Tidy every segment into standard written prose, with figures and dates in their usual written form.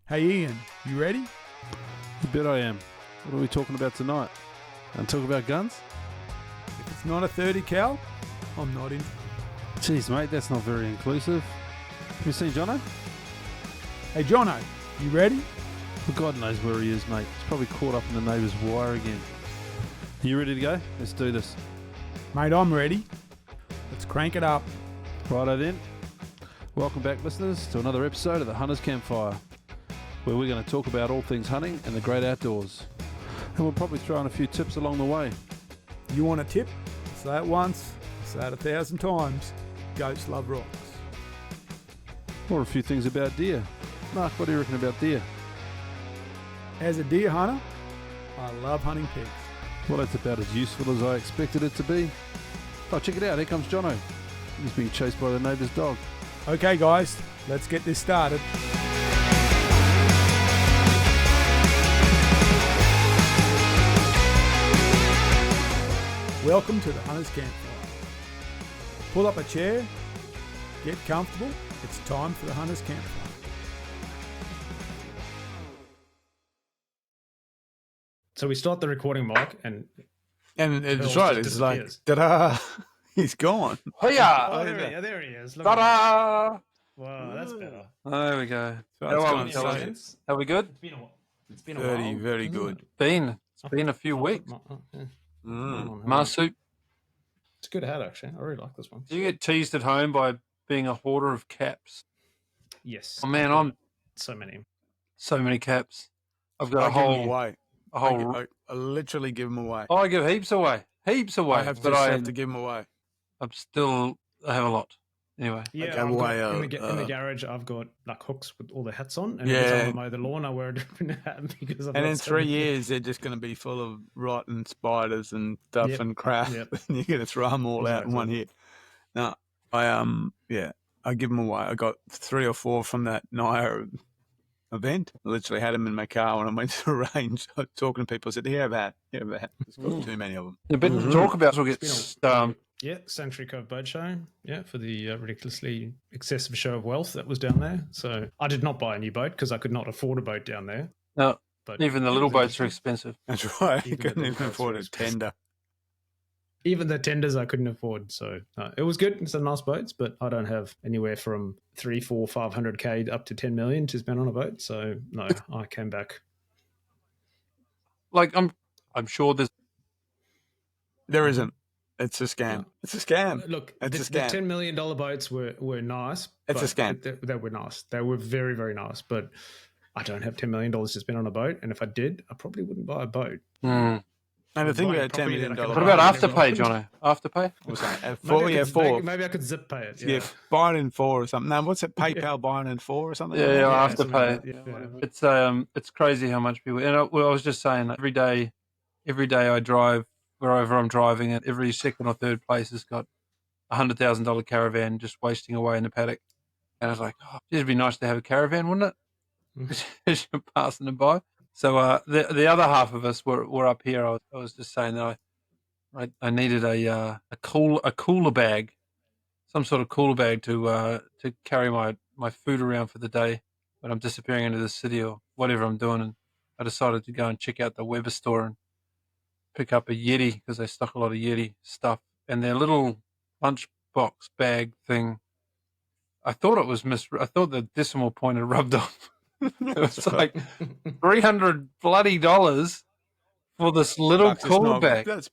Hey Ian, you ready? You bet I am. What are we talking about tonight? And talk about guns? If it's not a 30 cal, I'm not in. Jeez, mate, that's not very inclusive. Have you seen Jono? Hey Jono, you ready? Well, God knows where he is, mate. He's probably caught up in the neighbour's wire again. Are you ready to go? Let's do this. Mate, I'm ready. Let's crank it up. Righto then. Welcome back, listeners, to another episode of the Hunter's Campfire, where we're going to talk about all things hunting and the great outdoors. And we'll probably throw in a few tips along the way. You want a tip? Say it once, say it 1,000 times. Goats love rocks. Or a few things about deer. Mark, what do you reckon about deer? As a deer hunter, I love hunting pigs. Well, that's about as useful as I expected it to be. Oh, check it out. Here comes Jono. He's being chased by the neighbour's dog. Okay guys, let's get this started. Welcome to the Hunter's Campfire. Pull up a chair, get comfortable. It's time for the Hunter's Campfire. So we start the recording, Mike, and it's Phil right. just It's like, disappears. ta-da! He's gone. Hiya! Oh, there he is. Look Ta-da! Wow, that's better. There we go. So How it's are gone we, so fellas? Are we good? It's been a very, while. very hasn't good. it? It's been a few weeks. Mm. Marsup, It's a good hat, actually. I really like this one. do you get teased at home by being a hoarder of caps? Yes. Oh man, I'm So many. so many caps. I've got I a give them whole, away. a whole. I literally give them away. I give heaps away, I have but to give them away. I have a lot. Anyway, Yeah, gave I've away got, a- in the garage, I've got like hooks with all the hats on, and Yeah. every time I mow the lawn, I wear a different hat because I've And got in so 3 many. years, they're just going to be full of rotten spiders and stuff Yep. and crap. Yep. And you're going to throw them all out in one hit. No, I give them away. I got 3 or 4 from that Naya event. I literally had them in my car when I went to the range. I was talking to people. I said, "Here, have a hat. Here, have a hat." There's got too many of them. a bit to talk about. We'll get It's been – Yeah, Sanctuary Cove Boat Show. Yeah, for the ridiculously excessive show of wealth that was down there. So I did not buy a new boat because I could not afford a boat down there. no, But even the it little was boats are interesting. expensive. That's right. You Even the couldn't little even boats afford were a expensive. tender. Even the tenders I couldn't afford. So it was good. It's some nice boats, but I don't have anywhere from 3, 4, 500K up to 10 million to spend on a boat. So no, I came back. Like I'm sure there's There isn't. It's a scam. It's a scam. Look, It's the a scam. $10 million boats were nice. It's a but scam. They were nice. They were very, very nice. But I don't have $10 million to spend on a boat. And if I did, I probably wouldn't buy a boat. And the thing Buy about $10 property million that I can What buy about it never Afterpay, happened. Jono? Afterpay? What's that? Maybe I could- 4. Maybe I could zip pay it. Yeah, buy it in 4 or something. No, what's it? PayPal buying in 4 or something? Yeah, Yeah, Afterpay. something like that, yeah. It's crazy how much people. And I was just saying that every day I drive wherever I'm driving, and every second or third place has got $100,000 caravan just wasting away in the paddock. And I was like, oh, it'd be nice to have a caravan, wouldn't it? As you're passing them by. So the other half of us were up here. I was just saying that I needed a cooler bag, some sort of cooler bag to carry my food around for the day when I'm disappearing into the city or whatever I'm doing. And I decided to go and check out the Weber store and pick up a Yeti because they stock a lot of Yeti stuff. And their little lunchbox bag thing, I thought it was I thought the decimal point had rubbed off. It was like $300 bloody for this little Bucks is cooler not- bag. That's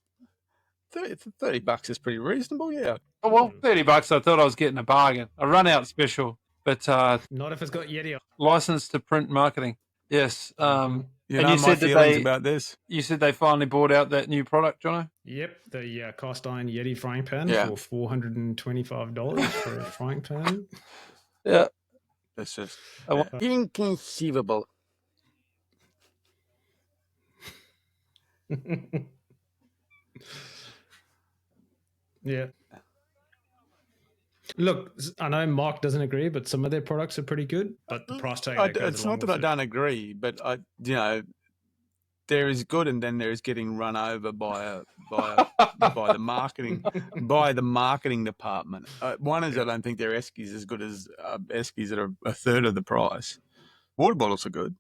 $30 is pretty reasonable, yeah. Oh, well, $30. I thought I was getting a bargain, a run out special, but Not if it's got Yeti on. licensed to print marketing. Yes. You And know you my said that feelings they- about this. You said they finally brought out that new product, Jono? Yep, the cast iron Yeti frying pan Yeah. for $425 for a frying pan. Yeah. It's just I wa- inconceivable. Yeah. Look, I know Mark doesn't agree, but some of their products are pretty good. But the price tag that goes It's along not that I with it- don't agree, but there is good, and then there is getting run over by the marketing department. One is I don't think their eskies as good as eskies that are a third of the price. Water bottles are good.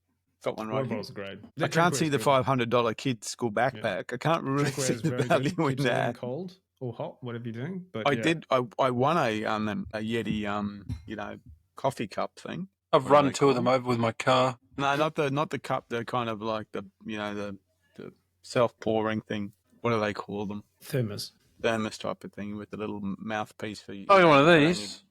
Got one right Water here. bottles are great. I can't see the $500 kids school backpack. I can't really Drinkware see is the very value good. in Keeps everything that. cold or hot, whatever you're doing. But I yeah. did. I won a Yeti coffee cup thing. I've What do run they 2 call of them them? over with my car. No, not the cup. The kind of like the self pouring thing. What do they call them? Thermos. Thermos type of thing with the little mouthpiece for you. Oh, you want one of these?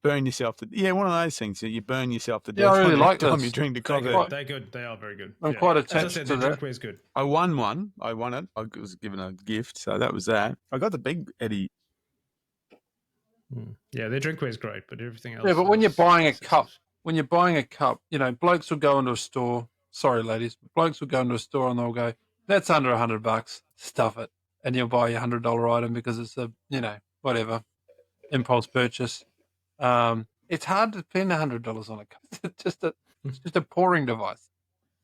Burn yourself to one of those things. So you burn yourself to death. Yeah, I really every like time this. you drink the They're coffee. good. They're good. They are very good. I'm quite As I attached said, to the that. drinkware is good. I won one. I won it. I was given a gift, so that was that. I got the big Eddie. Yeah, their drinkware is great, but everything else. Yeah, but when you're is buying a excessive. cup, blokes will go into a store. Sorry, ladies, blokes will go into a store and they'll go, "That's under $100. Stuff it," and you'll buy a $100 item because it's a whatever impulse purchase. It's hard to spend $100 on a cup. It's just a pouring device.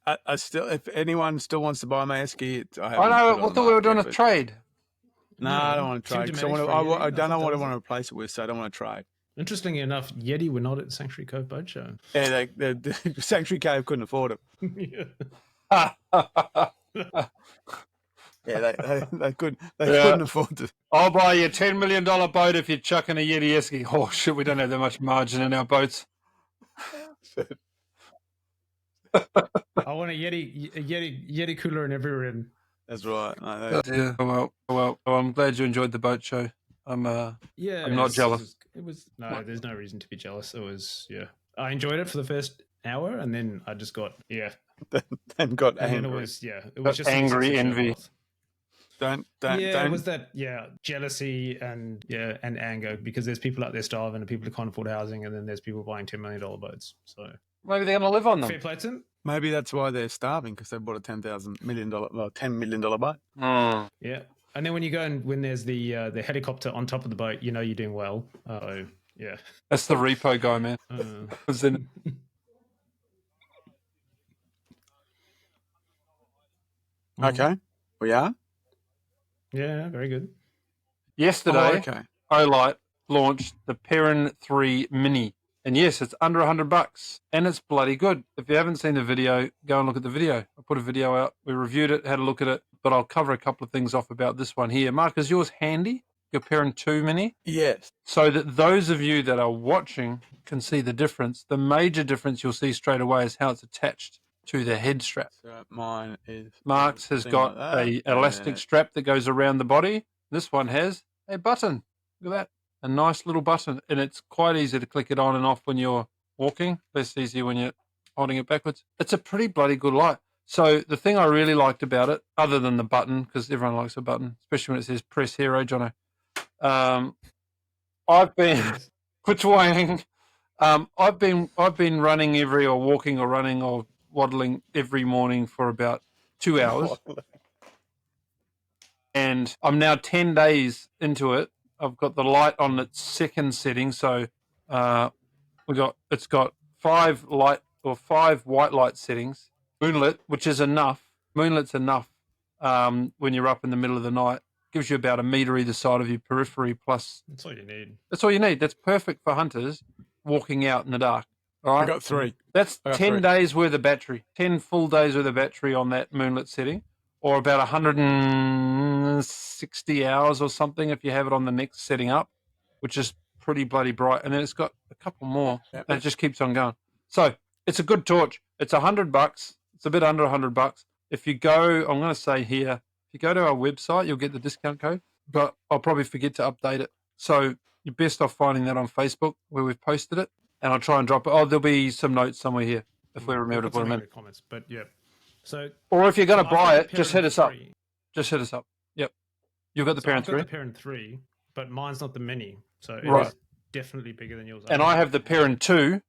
I still, if anyone still wants to buy my Esky, I know. I thought we were doing a trade. No, I don't want to trade. Because I don't know what I want to replace it with, so I don't want to trade. Interestingly enough, Yeti were not at the Sanctuary Cove Boat Show. Yeah, the Sanctuary Cove couldn't afford it. Yeah, they couldn't afford it. I'll buy you a $10 million boat if you're chucking a Yeti Esky. Oh shit, we don't have that much margin in our boats. I want a Yeti cooler in every rim. That's right. Yeah. Well. I'm glad you enjoyed the boat show. I'm not jealous. There's no reason to be jealous. It was I enjoyed it for the first hour, and then I just got then got and angry. It was just angry envy. It was that jealousy and anger, because there's people out there starving and people who can't afford housing, and then there's people buying $10 million boats. So maybe they're going to live on them. Fair play to them. Maybe that's why they're starving, because they bought a $10 million boat. Mm. Yeah, and then when you go and when there's the helicopter on top of the boat, you're doing well. Yeah, that's the repo guy, man. Okay, we are. Yeah, very good. Yesterday, Olight launched the Perrin 3 Mini. And yes, it's under $100 and it's bloody good. If you haven't seen the video, go and look at the video. I put a video out. We reviewed it, had a look at it, but I'll cover a couple of things off about this one here. Mark, is yours handy? Your Perrin 2 Mini? Yes. So that those of you that are watching can see the difference. The major difference you'll see straight away is how it's attached to the head strap. So mine is... Mark's has got a elastic strap that goes around the body. This one has a button. Look at that. A nice little button, and it's quite easy to click it on and off when you're walking. Less easy when you're holding it backwards. It's a pretty bloody good light. So the thing I really liked about it, other than the button, because everyone likes a button, especially when it says press here, Jono. I've been I've been running walking or running or waddling every morning for about 2 hours. And I'm now 10 days into it. I've got the light on its second setting, so it's got 5 white light settings. Moonlit, which is enough. Moonlit's enough when you're up in the middle of the night. Gives you about a meter either side of your periphery. Plus, that's all you need. That's all you need. That's perfect for hunters walking out in the dark. All right, I got 3. That's 10 days worth of battery. 10 full days worth of battery on that moonlit setting, or about 160 hours or something if you have it on the next setting up, which is pretty bloody bright. And then it's got a couple more, and it just keeps on going. So it's a good torch. It's $100. It's a bit under $100. If you go, I'm going to say here, if you go to our website, you'll get the discount code, but I'll probably forget to update it. So you're best off finding that on Facebook where we've posted it, and I'll try and drop it. Oh, there'll be some notes somewhere here if we remember to put them in. Comments, but yeah. So, or if you're going to buy it, just hit us up. Just hit us up. Yep. You've got the Perrin 3. I've got the Perrin 3, but mine's not the Mini, so it's definitely bigger than yours. And I have the Perrin 2,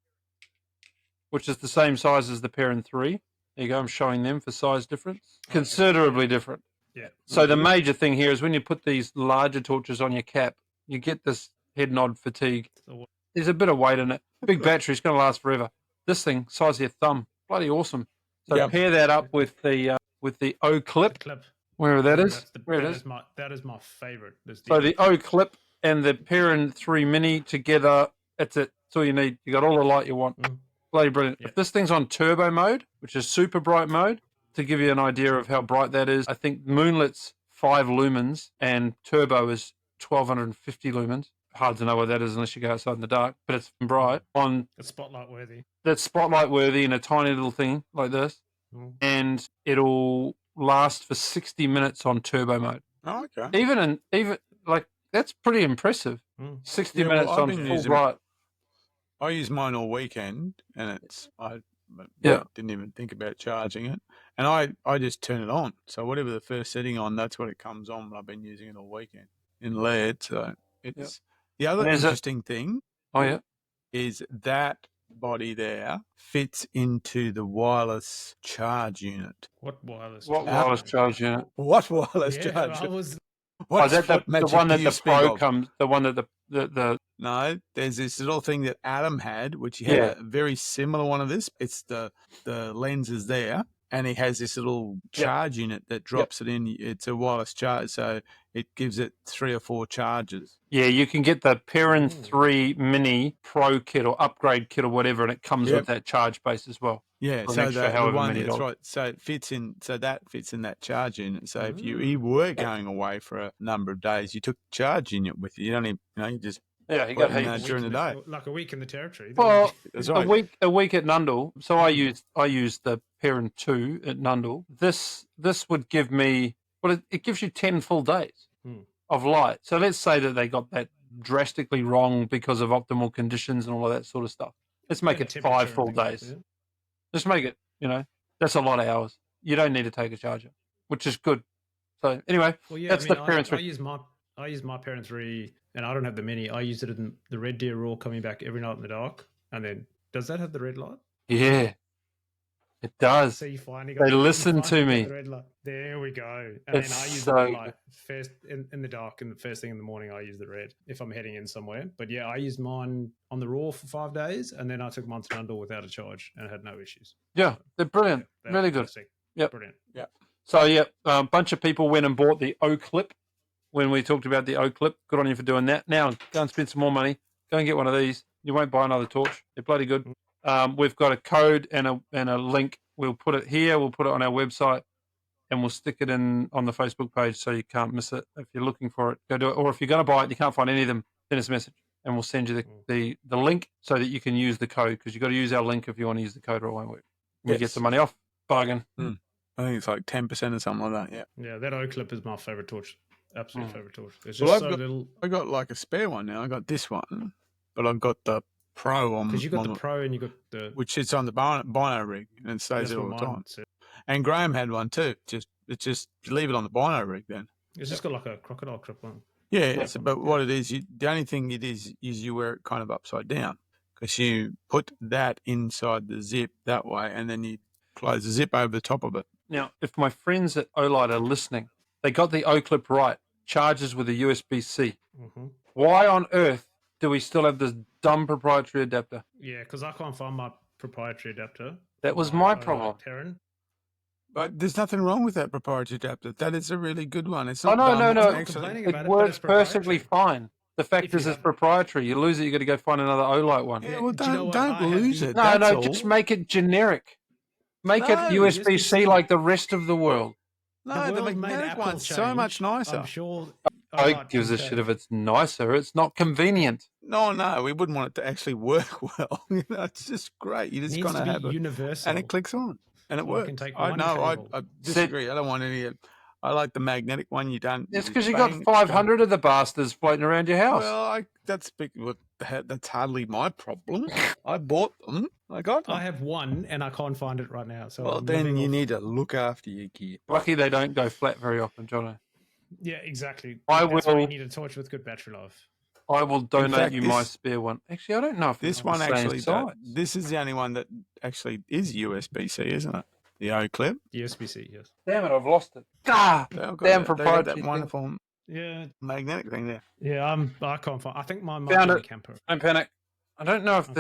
which is the same size as the Perrin 3. There you go. I'm showing them for size difference. Considerably different. Yeah. So the major thing here is when you put these larger torches on your cap, you get this head nod fatigue. There's a bit of weight in it. Big battery. It's going to last forever. This thing, size of your thumb, bloody awesome. So pair that up with the O clip, wherever that is. Where it is. That is my favorite. So the O clip and the Perrin 3 Mini together, that's it. That's all you need. You got all the light you want. bloody brilliant. Yeah. If this thing's on turbo mode, which is super bright mode, to give you an idea of how bright that is, I think Moonlight's 5 lumens and turbo is 1250 lumens. Hard to know what that is unless you go outside in the dark, but it's bright. It's spotlight worthy. That's spotlight worthy in a tiny little thing like this, and it'll last for 60 minutes on turbo mode. Oh, okay. Even like that's pretty impressive. 60 minutes on full bright. I use mine all weekend, and I didn't even think about charging it, and I just turn it on. So whatever the first setting on, that's what it comes on. I've been using it all weekend in LED. So it's the other interesting thing. Oh yeah, is that body there fits into the wireless charge unit. What wireless? What wireless charge unit? What wireless charge? Is that the one that the Pro comes? The one that the No, there's this little thing that Adam had, which he had a very similar one of this. It's the lens is there, and he has this little charge unit that drops it in. It's a wireless charge, so it gives it 3 or 4 charges. Yeah, you can get the Perrin 3 Mini Pro kit or upgrade kit or whatever, and it comes with that charge base as well. Yeah, so the one that's right. So it fits in. So that fits in that charge unit. So if you were going away for a number of days, you took the charge unit with you. You don't even, you just you got heaps during the day, like a week in the territory. Well, that's right. a week at Nundle. So I used the Perrin 2 at Nundle. This would give me it gives you 10 full days of light. So let's say that they got that drastically wrong because of optimal conditions and all of that sort of stuff. Let's make it 5 full days. Just make it, that's a lot of hours. You don't need to take a charger, which is good. So anyway, that's the Perrin 3. I use my Perrin 3, and I don't have the Mini. I use it in the Red Deer Raw coming back every night in the dark. And then, does that have the red light? Yeah, it does. So you finally got they listen to me. The red light. There we go. And then I use the red light first in the dark, and the first thing in the morning I use the red if I'm heading in somewhere. But yeah, I used mine on the Raw for 5 days, and then I took mine to Nundle without a charge and had no issues. Yeah, they're brilliant. Really good. Yeah, brilliant. Yeah. So a bunch of people went and bought the O Clip when we talked about the O Clip. Good on you for doing that. Now go and spend some more money. Go and get one of these. You won't buy another torch. They're bloody good. We've got a code and a link. We'll put it here. We'll put it on our website, and we'll stick it in on the Facebook page so you can't miss it. If you're looking for it, go do it. Or if you're going to buy it and you can't find any of them, send us a message, and we'll send you the link so that you can use the code, because you've got to use our link if you want to use the code, or it won't work. You get some money off. Bargain. I think it's like 10% or something like that. Yeah, that O Clip is my favorite torch. Absolute favorite torch. It's just little. I got like a spare one now. I got this one, but I've got the Pro on. Because you got the Pro and you got the which sits on the Bino rig and it stays there all the time. And Graham had one too. Just leave it on the Bino rig then. It's just got like a crocodile clip on. Yeah, but what it is, the only thing it is you wear it kind of upside down, because you put that inside the zip that way, and then you close the zip over the top of it. Now, if my friends at Olight are listening, they got the O Clip right. Charges with a USB-C. Why on earth do we still have this dumb proprietary adapter? Yeah, because I can't find my proprietary adapter. That was my problem. But there's nothing wrong with that proprietary adapter. That is a really good one. It's not no. It works perfectly fine. The fact is, it's proprietary. You lose it, you got to go find another Olight one. Yeah, well, don't lose it. No, just make it generic. Make it USB-C like the rest of the world. No, the magnetic one's so much nicer. I'm sure. Oak gives a shit if it's nicer. It's not convenient. No, we wouldn't want it to actually work well. It's just great. You just kind of have it, universal, and it clicks on, and it works. I disagree. I don't want any. I like the magnetic one. You don't. It's because you got 500 of the bastards floating around your house. Well, that's hardly my problem. I bought them. I got them. I have one, and I can't find it right now. So then you need to look after your gear. Lucky they don't go flat very often, Jono. Yeah, exactly. That's why you need a torch with good battery life. I will donate you my spare one. Actually, I don't know if this one actually. This is the only one that actually is USB-C, isn't it? The O Clip. USB-C, yes. Damn it, I've lost it. Damn proprietary. That wonderful Yeah. Magnetic thing there. Yeah, I can't find. I think mine might Found be it. a camper. Don't panic. I don't know if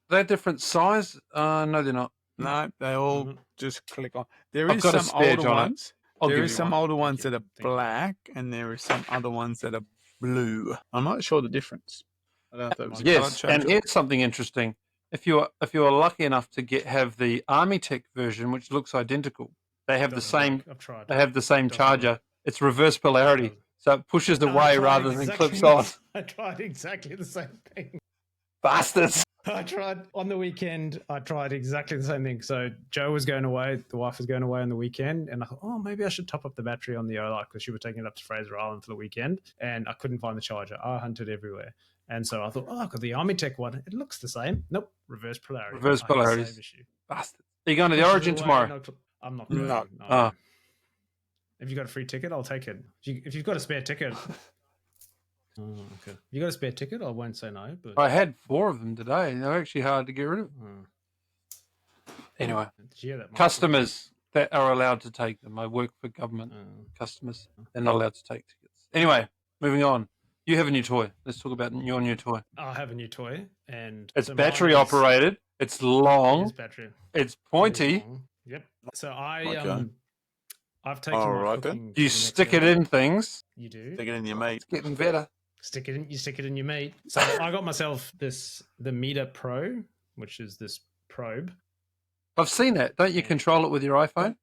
they're different size. No, they're not. No, they all just click on. There is some older ones. There is some older ones that are black, and there are some other ones that are blue. I'm not sure the difference. I don't know if that was yes, and here's something interesting. if you're lucky enough to have the Army Tech version, which looks identical, they have the same. I've tried. They have the same Doesn't charger. work. It's reverse polarity, so it pushes away rather than clips on. I tried exactly the same thing. Bastards. I tried on the weekend. I tried exactly the same thing. So Joe was going away. The wife was going away on the weekend. And I thought, oh, maybe I should top up the battery on the Ola because she was taking it up to Fraser Island for the weekend. And I couldn't find the charger. I hunted everywhere. And so I thought, oh, I've got the Army Tech one. It looks the same. Nope. Reverse polarity. Reverse polarity. Bastards. Are you going to the Origin tomorrow? I'm not going. No. No. If you've got a free ticket, I'll take it. If you've got a spare ticket... Oh, okay. You got a spare ticket? I won't say no. But I had 4 of them today, and they're actually hard to get rid of. Anyway, did you hear that, customers that are allowed to take them. I work for government customers. They're not allowed to take tickets. Anyway, moving on. You have a new toy. Let's talk about your new toy. I have a new toy, and it's battery operated. It's long. It's battery. It's pointy. Yep. So I've taken cooking. You stick it in things. You do. Stick it in your meat. It's getting better. You stick it in your meat. So I got myself the Meter Pro, which is this probe. I've seen that. Don't you control it with your iPhone?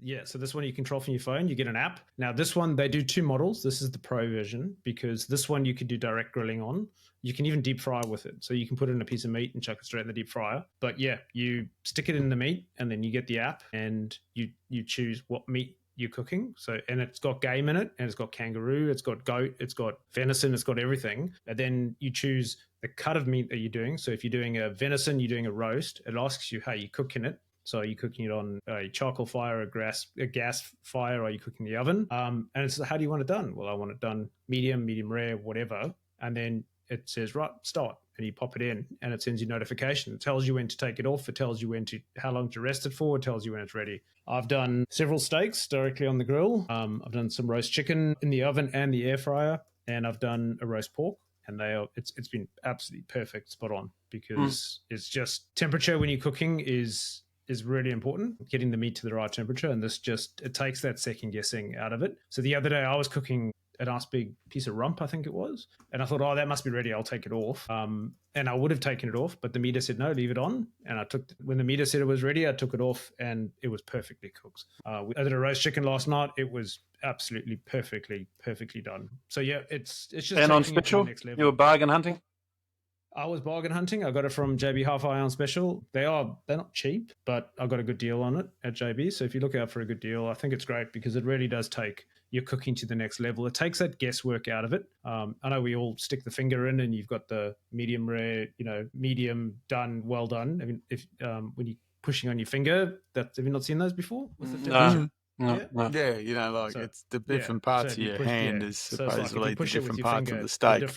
Yeah, so this one you control from your phone. You get an app. Now, this one, they do 2 models. This is the Pro version because this one you could do direct grilling on. You can even deep fry with it. So you can put it in a piece of meat and chuck it straight in the deep fryer. But yeah, you stick it in the meat and then you get the app and you choose what meat you're cooking. And it's got game in it and it's got kangaroo, it's got goat, it's got venison, it's got everything. And then you choose the cut of meat that you're doing. So if you're doing a venison, you're doing a roast, it asks you how you're cooking it. So are you cooking it on a charcoal fire, a gas fire, or are you cooking in the oven? And it's how do you want it done? Well, I want it done medium rare, whatever. And then it says, right, start. And you pop it in and it sends you notification. It tells you when to take it off. It tells you how long to rest it for. It tells you when it's ready. I've done several steaks directly on the grill. I've done some roast chicken in the oven and the air fryer. And I've done a roast pork. And it's been absolutely perfect, spot on. Because it's just temperature when you're cooking is really important, getting the meat to the right temperature. And it takes that second guessing out of it. So the other day I was cooking a nice big piece of rump, I think it was. And I thought, oh, that must be ready. I'll take it off. And I would have taken it off, but the meter said, no, leave it on. And when the meter said it was ready, I took it off and it was perfectly cooked. I did a roast chicken last night. It was absolutely perfectly done. So yeah, it's just and on special, you were bargain hunting? I was bargain hunting. I got it from JB Hi-Fi on special. They're not cheap, but I got a good deal on it at JB. So if you look out for a good deal, I think it's great because it really does take your cooking to the next level. It takes that guesswork out of it. I know we all stick the finger in and you've got the medium rare, medium done, well done. I mean, if when you're pushing on your finger, have you not seen those before? No. Yeah, it's the different parts of your hand is supposedly the different parts of the steak.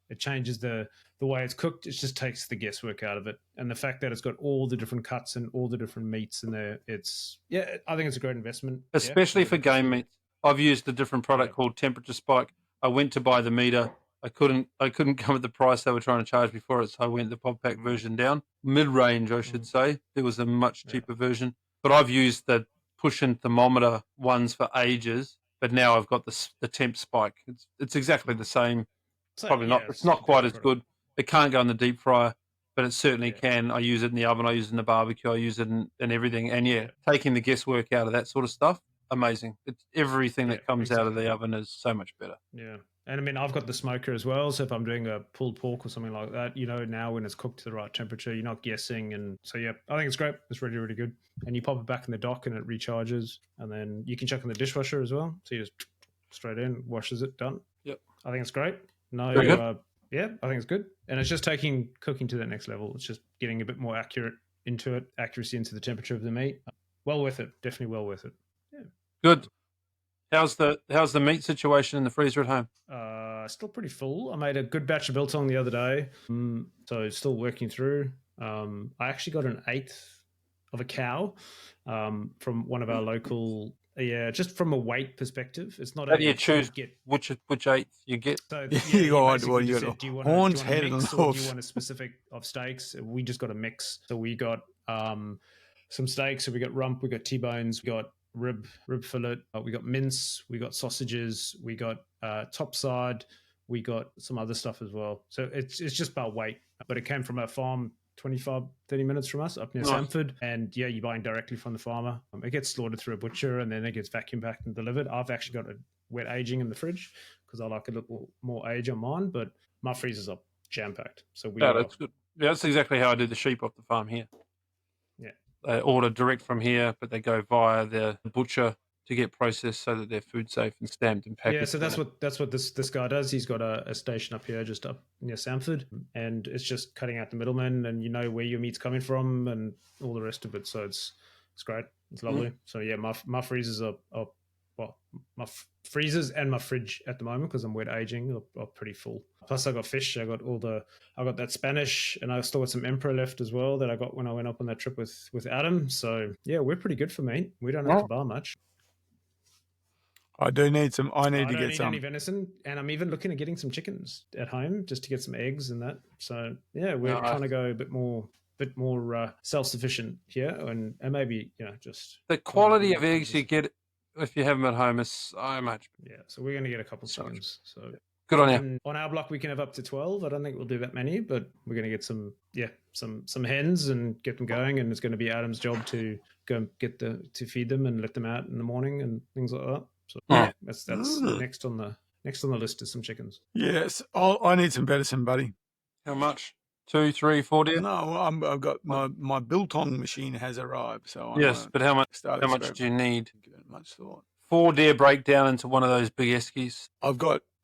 It changes the way it's cooked. It just takes the guesswork out of it. And the fact that it's got all the different cuts and all the different meats in there, I think it's a great investment. Especially for game meat. I've used a different product called Temperature Spike. I went to buy the meter. I couldn't come at the price they were trying to charge me for it, so I went the pod pack version down. Mid-range, I should say. There was a much cheaper version. But I've used the push and thermometer ones for ages, but now I've got the Temp Spike. It's exactly the same. Probably not. It's not quite as good. It can't go in the deep fryer, but it certainly can. I use it in the oven. I use it in the barbecue. I use it in everything. And taking the guesswork out of that sort of stuff, amazing. It's everything that comes out of the oven is so much better. Yeah. And I mean, I've got the smoker as well. So if I'm doing a pulled pork or something like that, now when it's cooked to the right temperature, you're not guessing. And so, I think it's great. It's really, really good. And you pop it back in the dock and it recharges. And then you can chuck in the dishwasher as well. So you just straight in, washes it, done. Yep. I think it's great. I think it's good. And it's just taking cooking to that next level. It's just getting a bit more accuracy into the temperature of the meat. Well worth it. Definitely well worth it. Yeah. Good. How's the meat situation in the freezer at home? Still pretty full. I made a good batch of biltong the other day. So still working through. I actually got an eighth of a cow from one of our local... Yeah, just from a weight perspective, it's not. How do you choose which eighth you get? So, you got horns, head, and hooves. Do you want a specific of steaks? We just got a mix. So we got some steaks. So we got rump, we got T-bones, we got rib fillet, we got mince, we got sausages, we got topside, we got some other stuff as well. So it's just about weight, but it came from a farm 25, 30 minutes from us up near Nice. Sanford. And yeah, you're buying directly from the farmer. It gets slaughtered through a butcher and then it gets vacuum packed and delivered. I've actually got a wet aging in the fridge because I like a little more age on mine, but my freezers are jam packed. So that's good. Yeah, that's exactly how I do the sheep off the farm here. Yeah. They order direct from here, but they go via the butcher to get processed so that they're food safe and stamped and packaged. Yeah, so that's what this guy does. He's got a station up here, just up near Sanford, and it's just cutting out the middleman, and you know where your meat's coming from, and all the rest of it. So it's great. It's lovely. So yeah, my freezers are well, my freezers and my fridge at the moment because I'm wet aging are pretty full. Plus I got fish. I got that Spanish, and I still got some Emperor left as well that I got when I went up on that trip with Adam. So yeah, we're pretty good for meat. We don't have to buy much. I do need some. I need to get some any venison, and I'm even looking at getting some chickens at home just to get some eggs and that. So yeah, we're trying to go a bit more self-sufficient here, and maybe just the quality of eggs you get if you have them at home is so much. Yeah, so we're going to get a couple chickens. So good on you. And on our block, we can have up to 12. I don't think we'll do that many, but we're going to get some hens and get them going. And it's going to be Adam's job to go and to feed them and let them out in the morning and things like that. So yeah, that's next on the list is some chickens. Yes, I need some venison, buddy. How much? 2, 3, 4 deer? No, I've got my biltong machine has arrived. So yes, but how much do you need? Give it much thought. 4 deer break down into one of those big eskies. I've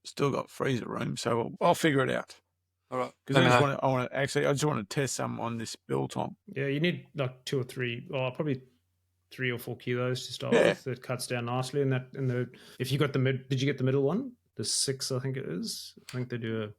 still got freezer room, so I'll figure it out. All right, because I just want to test some on this biltong. Yeah, you need like 2 or 3, or probably 3 or 4 kilos to start with. It cuts down nicely, and if you got did you get the middle one? The 6, I think it is. I think they do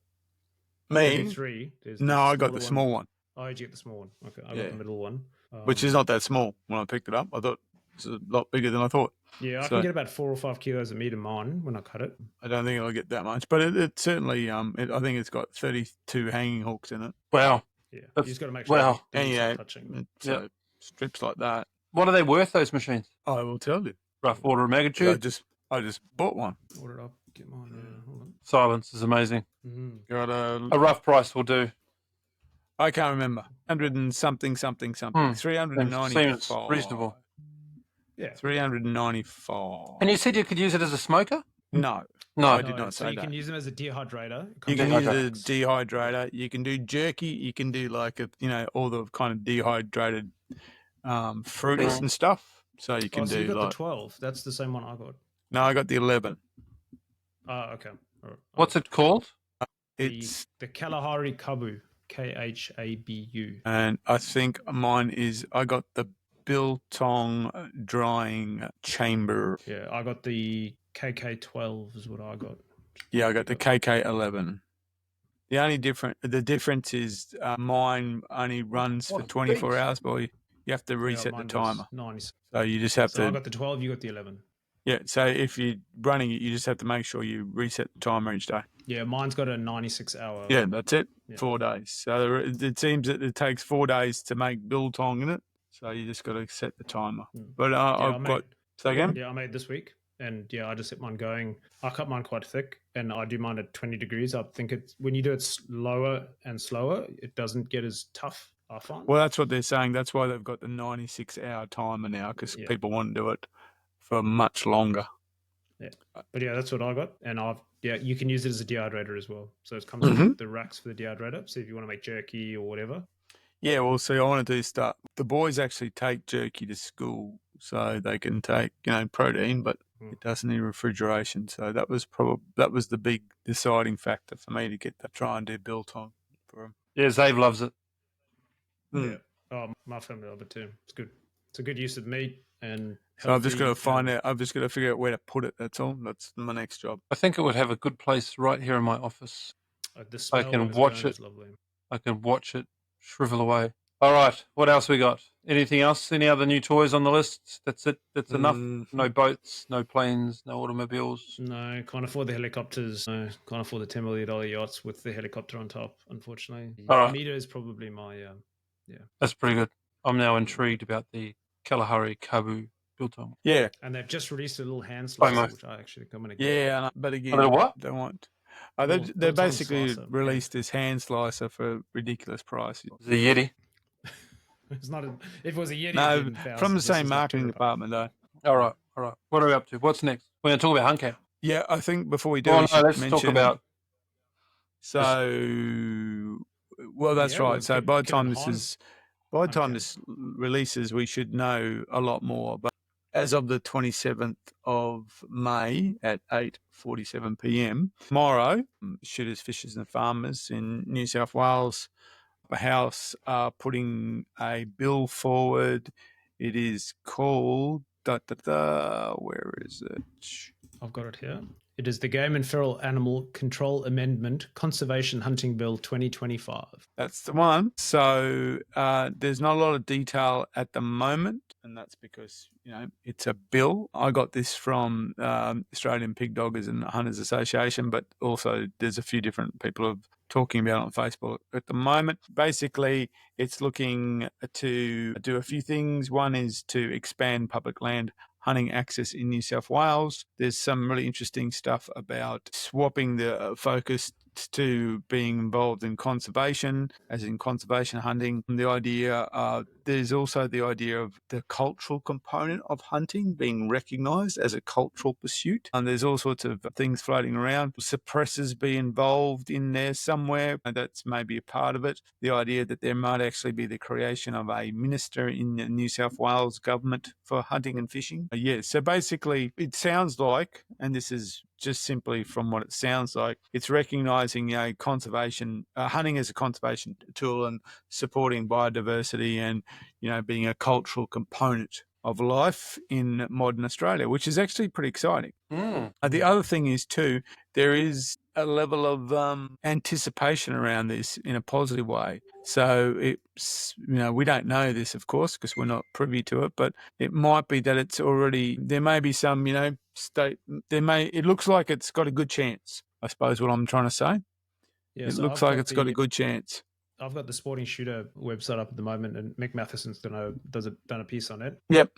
Me? 3. No, I got the small one. Oh, did you get the small one? Okay, I got the middle one. Which is not that small when I picked it up. I thought it was a lot bigger than I thought. Yeah, I can get about 4 or 5 kilos of meat in mine when I cut it. I don't think I'll get that much, but it certainly, I think it's got 32 hanging hooks in it. Wow. Yeah, you just got to make sure you're touching. So strips like that. What are they worth, those machines? I will tell you. Rough order of magnitude? I just bought one. Ordered up. Get mine. Yeah, hold on. Silence is amazing. Mm-hmm. Got a rough price will do. I can't remember. 100 and something. 395. Seems reasonable. Yeah. 395. And you said you could use it as a smoker? No. No, I did not say that. You can use them as a dehydrator. You can use it as a dehydrator. You can do jerky. You can do all the kind of dehydrated fruits and stuff. So you can do you got the 12. That's the same one I got. No, I got the 11. Oh, okay. All right. What's it called? It's the Kalahari Kabu, Khabu. And I think mine is, I got the biltong drying chamber. Yeah, I got the KK12 is what I got. Yeah, I got the KK11. The difference is mine only runs for 24 hours, boy. You have to reset the timer. 96. So you just have to. I got the 12, you got the 11. Yeah, so if you're running it, you just have to make sure you reset the timer each day. Yeah, mine's got a 96-hour. Yeah, that's it. Yeah. 4 days. So it seems that it takes 4 days to make biltong in it. So you just got to set the timer. But I've got. Say again? Yeah, I made this week. And yeah, I just hit mine going. I cut mine quite thick, and I do mine at 20 degrees. I think when you do it slower and slower, it doesn't get as tough, I find. Well, that's what they're saying. That's why they've got the 96-hour timer now, because people want to do it for much longer. Yeah, but yeah, that's what I got, and you can use it as a dehydrator as well. So it comes with the racks for the dehydrator. So if you want to make jerky or whatever. Yeah, well, see, I want to do stuff. The boys actually take jerky to school, so they can take protein, but it doesn't need refrigeration. So that was the big deciding factor for me to try and do biltong for them. Yeah, Zave loves it. Yeah, my family love it too. It's good. It's a good use of meat. And so I've just got to find out. I've just got to figure out where to put it. That's all. That's my next job. I think it would have a good place right here in my office. I can watch it. I can watch it shrivel away. All right. What else we got? Anything else? Any other new toys on the list? That's it. That's enough. No boats, no planes, no automobiles. No, can't afford the helicopters. No, can't afford the $10 million yachts with the helicopter on top. Unfortunately, Meter is probably my That's pretty good. I'm now intrigued about the Kalahari Kabu biltong. Yeah, and they've just released a little hand slicer, which I actually think I'm going to get. Yeah, but again, what? Don't want. They basically released this hand slicer for a ridiculous price. The Yeti. It's not. If it was a Yeti, no, from the same marketing department though. All right. What are we up to? What's next? We're going to talk about hunt camp. Yeah, I think before we do, let's talk about. So, well, that's right. So by the time this releases, we should know a lot more. But as of the 27th of May at 8:47 p.m. tomorrow, shooters, fishers, and farmers in New South Wales House are putting a bill forward. It is called where is it? I've got it here. It is the Game and Feral Animal Control Amendment Conservation Hunting Bill 2025. That's the one. So there's not a lot of detail at the moment, and that's because, it's a bill. I got this from Australian Pig Doggers and Hunters Association, but also there's a few different people who are talking about it on Facebook at the moment. Basically, it's looking to do a few things. One is to expand public land hunting access in New South Wales. There's some really interesting stuff about swapping the focus to being involved in conservation, as in conservation hunting. The idea, there's also the idea of the cultural component of hunting being recognised as a cultural pursuit. And there's all sorts of things floating around. Suppressors be involved in there somewhere. That's maybe a part of it. The idea that there might actually be the creation of a minister in the New South Wales government for hunting and fishing. So basically it sounds like, and this is just simply from what it sounds like, it's recognising conservation, hunting as a conservation tool and supporting biodiversity and, being a cultural component of life in modern Australia, which is actually pretty exciting. The other thing is too, there is a level of anticipation around this in a positive way. So it's, we don't know this, of course, because we're not privy to it, but it might be that it's already, there may be some, it looks like it's got a good chance, I suppose what I'm trying to say. Yeah, it looks like it's got a good chance. I've got the Sporting Shooter website up at the moment, and Mick Matheson's done a piece on it. Yep.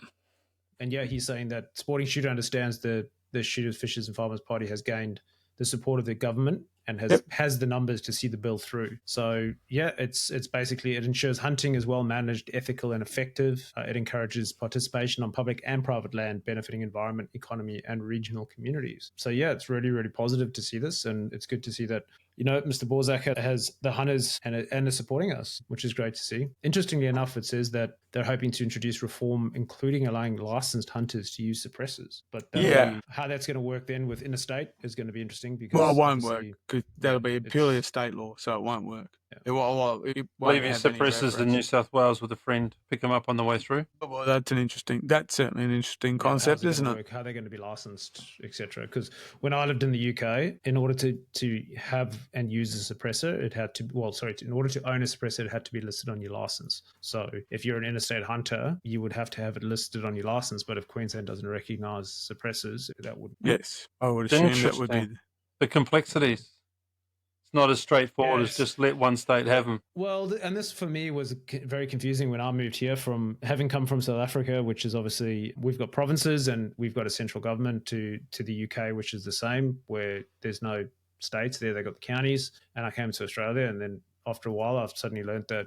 And yeah, he's saying that Sporting Shooter understands the Shooters, Fishers and Farmers Party has gained the support of the government and has the numbers to see the bill through. So yeah, it's basically, it ensures hunting is well managed, ethical and effective. It encourages participation on public and private land, benefiting environment, economy and regional communities. So yeah, it's really, really positive to see this, and it's good to see that, Mr. Borzak has the hunters and are supporting us, which is great to see. Interestingly enough, it says that they're hoping to introduce reform, including allowing licensed hunters to use suppressors. But how that's going to work then with interstate is going to be interesting, because it won't work, because that'll be purely a state law, so it won't work. Yeah. It won't leave your suppressors in New South Wales with a friend, pick them up on the way through. Well, that's certainly an interesting concept, isn't it? How they're going to be licensed, etc. Because when I lived in the UK, in order to have and use a suppressor, in order to own a suppressor, it had to be listed on your license. So if you're an interstate hunter, you would have to have it listed on your license. But if Queensland doesn't recognise suppressors, that would... Yes, I would assume that would be... The complexities. Not as straightforward as just let one state have them. Well, and this for me was very confusing when I moved here, from having come from South Africa, which is obviously, we've got provinces and we've got a central government, to the UK, which is the same, where there's no states there, they've got the counties. And I came to Australia, and then after a while I've suddenly learned that,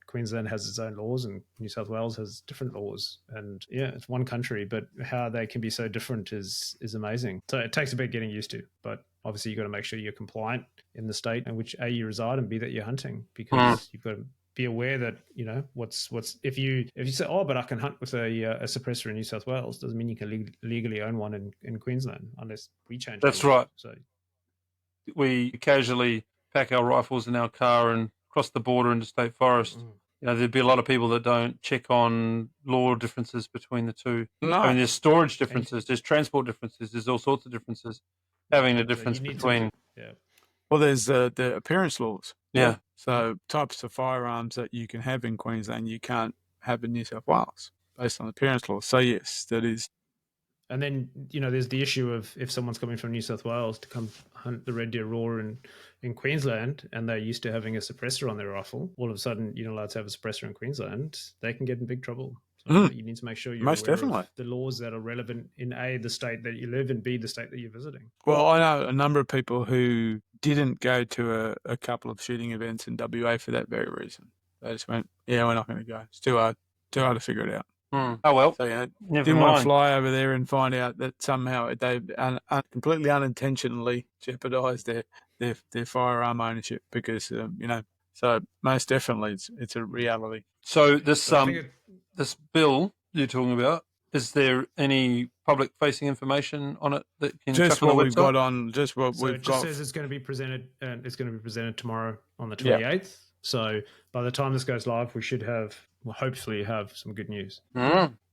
Queensland has its own laws and New South Wales has different laws. And yeah, it's one country, but how they can be so different is amazing. So it takes a bit getting used to, but obviously you've got to make sure you're compliant in the state in which A, you reside, and B, that you're hunting, because you've got to be aware that, what's if you say, oh, but I can hunt with a suppressor in New South Wales, doesn't mean you can legally own one in Queensland unless we change. That's right. So we casually pack our rifles in our car and cross the border into state forest. There'd be a lot of people that don't check on law differences between the two. No. I mean, there's storage differences, there's transport differences, there's all sorts of differences. Having a difference between... Well, there's the appearance laws. Yeah. So types of firearms that you can have in Queensland, you can't have in New South Wales based on appearance laws. So yes, that is... And then, there's the issue of if someone's coming from New South Wales to come hunt the red deer roar in Queensland, and they're used to having a suppressor on their rifle, all of a sudden you're not allowed to have a suppressor in Queensland, they can get in big trouble. You need to make sure you're Most aware definitely. of the laws that are relevant in A, the state that you live, and B, the state that you're visiting. Well, I know a number of people who didn't go to a couple of shooting events in WA for that very reason. They just went, yeah, we're not going to go. It's too hard to figure it out. Oh, well. So, Never didn't want mind. to fly over there and find out that somehow they completely unintentionally jeopardised their firearm ownership because, so most definitely it's a reality. So this this bill you're talking about, is there any public-facing information on it that can Just chuck on what the we've website? got on, just what So we've it just got. says it's going to be presented, and it's going to be presented tomorrow on the 28th. So by the time this goes live, we should hopefully have some good news.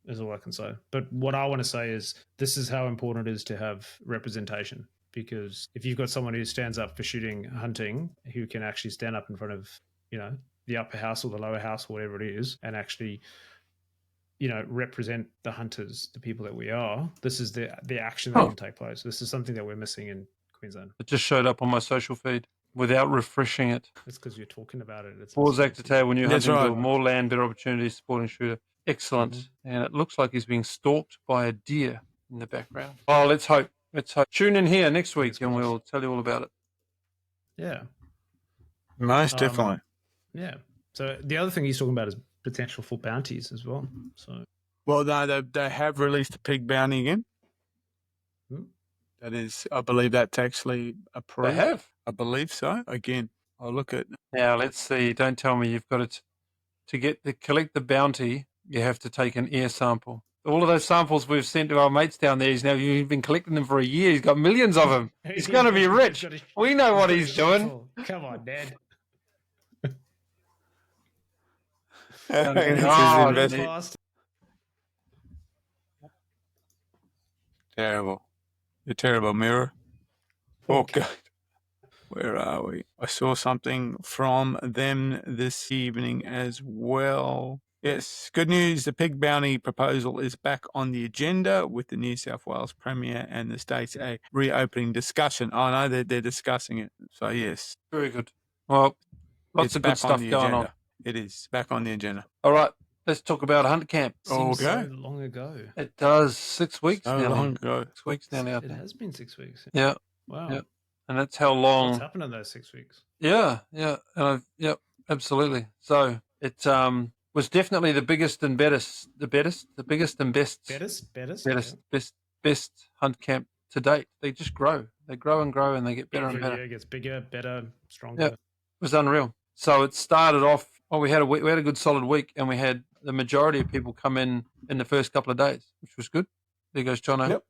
Is all I can say. But what I want to say is this is how important it is to have representation, because if you've got someone who stands up for shooting, hunting, who can actually stand up in front of, the upper house or the lower house, whatever it is, and actually, represent the hunters, the people that we are, this is the action that can take place. This is something that we're missing in Queensland. It just showed up on my social feed without refreshing it. It's because you're talking about it. It's Paws Act to table new That's hunting right. bill, more land, better opportunities, supporting shooter. Excellent. And it looks like he's being stalked by a deer in the background. Oh, let's hope. Let's hope. Tune in here next week and we'll tell you all about it. Yeah. Most definitely. Yeah. So the other thing he's talking about is potential for bounties as well. So, well, no, they have released a pig bounty again. That is, I believe that's actually approved. They have? I believe so. Again, I'll look at. Now, let's see. Don't tell me you've got it. To collect the bounty, you have to take an ear sample. All of those samples we've sent to our mates down there, he's been collecting them for a year. He's got millions of them. He's going to be rich. We know what he's doing. Come on, Dad. Terrible. You're terrible, Mirror. Oh, God. Where are we? I saw something from them this evening as well. Yes, good news. The pig bounty proposal is back on the agenda with the New South Wales Premier and the state's a reopening discussion. I know that they're discussing it. So, yes. Very good. Well, lots of good stuff going on. It is back on the agenda. All right. Let's talk about hunt camp. Seems so long ago. It does. 6 weeks now. Long ago. 6 weeks now out there. It has been 6 weeks. Yeah. Wow. Yeah. And that's how long. What's happened in those 6 weeks? Yeah. And absolutely. So it was definitely the biggest and best hunt camp to date. They just grow. They grow and grow, and they get better and better. It gets bigger, better, stronger. Yeah. It was unreal. So it started off. We had a good solid week, and we had the majority of people come in the first couple of days, which was good. There goes Jono. Yep.